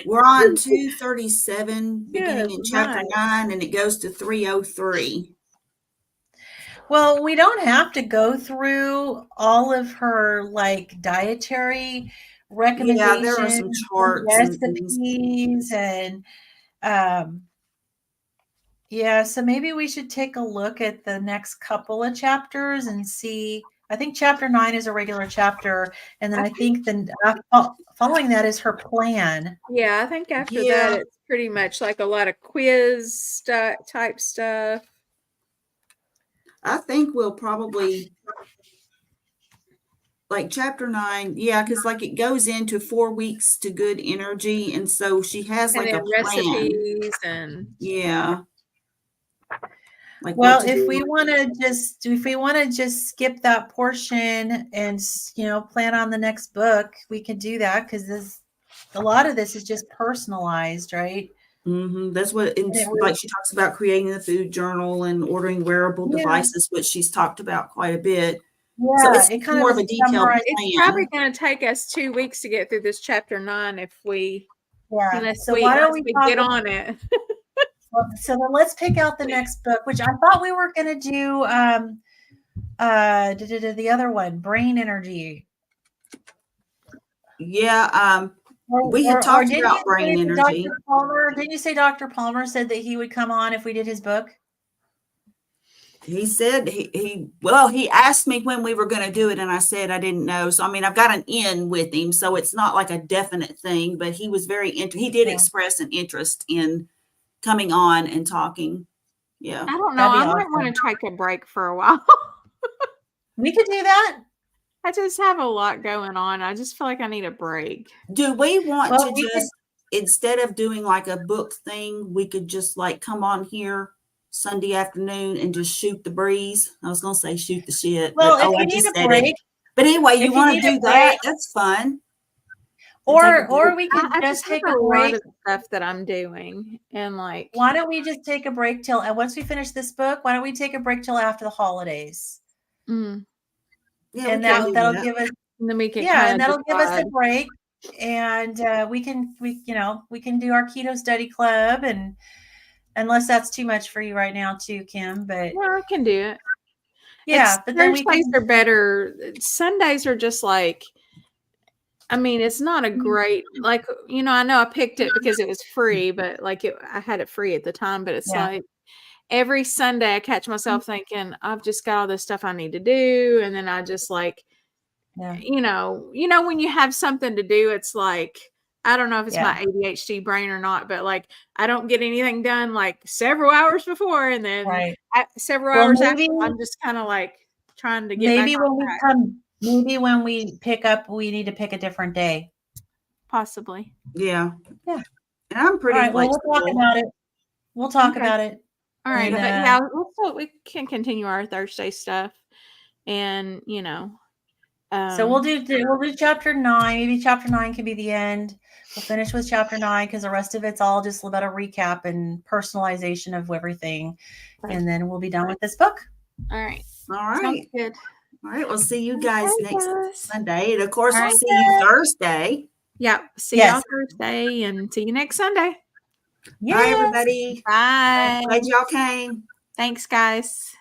We're on 237, beginning in chapter 9, and it goes to 303.
Well, we don't have to go through all of her like dietary recommendations.
Yeah, there are some charts
recipes and so maybe we should take a look at the next couple of chapters and see. I think chapter 9 is a regular chapter, and then I think then following that is her plan.
Yeah, I think after that it's pretty much like a lot of quiz type stuff.
I think we'll probably like chapter 9, yeah, because like it goes into 4 weeks to good energy, and so she has
And
like a
then
plan.
recipes and
Yeah.
Like, well, if we want to just skip that portion and, you know, plan on the next book, we can do that, because a lot of this is just personalized, right?
Mm-hmm. That's what, like she talks about creating the food journal and ordering wearable devices, which she's talked about quite a bit.
Yeah,
so it's
it kind
more
of
of a detailed plan.
It's probably going to take us 2 weeks to get through this chapter 9 if we, unless we get on it.
So then let's pick out the next book, which I thought we were going to do the other one, Brain Energy.
Yeah, we had talked about brain energy.
Didn't you say Dr. Palmer said that he would come on if we did his book?
He said he asked me when we were going to do it, and I said I didn't know. So I mean, I've got an in with him, so it's not like a definite thing, but he was he did express an interest in coming on and talking. Yeah.
I don't know. I might want to take a break for a while.
We could do that.
I just have a lot going on. I just feel like I need a break.
Do we want to just, instead of doing like a book thing, we could just like come on here Sunday afternoon and just shoot the breeze? I was going to say shoot the shit.
Well, but, if you need a break.
But anyway, you want to do that? That's fun.
Or we could just take a break.
Lot of stuff that I'm doing, and like,
why don't we just take a break till, and once we finish this book, why don't we take a break till after the holidays?
Mm.
Yeah, and that'll give us,
and then we can
and that'll give us a break, and we can do our keto study club, and unless that's too much for you right now too, Kim, but
I can do it.
Yeah, but then
Thursdays are better. Sundays are just like, I mean, it's not a great, like, you know, I know I picked it because it was free, but like I had it free at the time, but it's like every Sunday I catch myself thinking, I've just got all this stuff I need to do. And then I just like, you know, when you have something to do, it's like, I don't know if it's my ADHD brain or not, but like, I don't get anything done like several hours before. And then several hours after, I'm just kind of like trying to get back on track.
Maybe when we pick up, we need to pick a different day.
Possibly.
Yeah. And I'm pretty flexible.
Well, we'll talk about it. We'll talk about it.
All right. And, but we can continue our Thursday stuff. And, you know.
So we'll do chapter 9. Maybe chapter 9 can be the end. We'll finish with chapter 9 because the rest of it's all just about a recap and personalization of everything. Right. And then we'll be done with this book.
All right.
Sounds good. All right, we'll see you guys next Sunday. And of course,
we'll
see you Thursday.
Yeah, see y'all Thursday and see you next Sunday.
Bye, everybody.
Bye.
Glad y'all came.
Thanks, guys.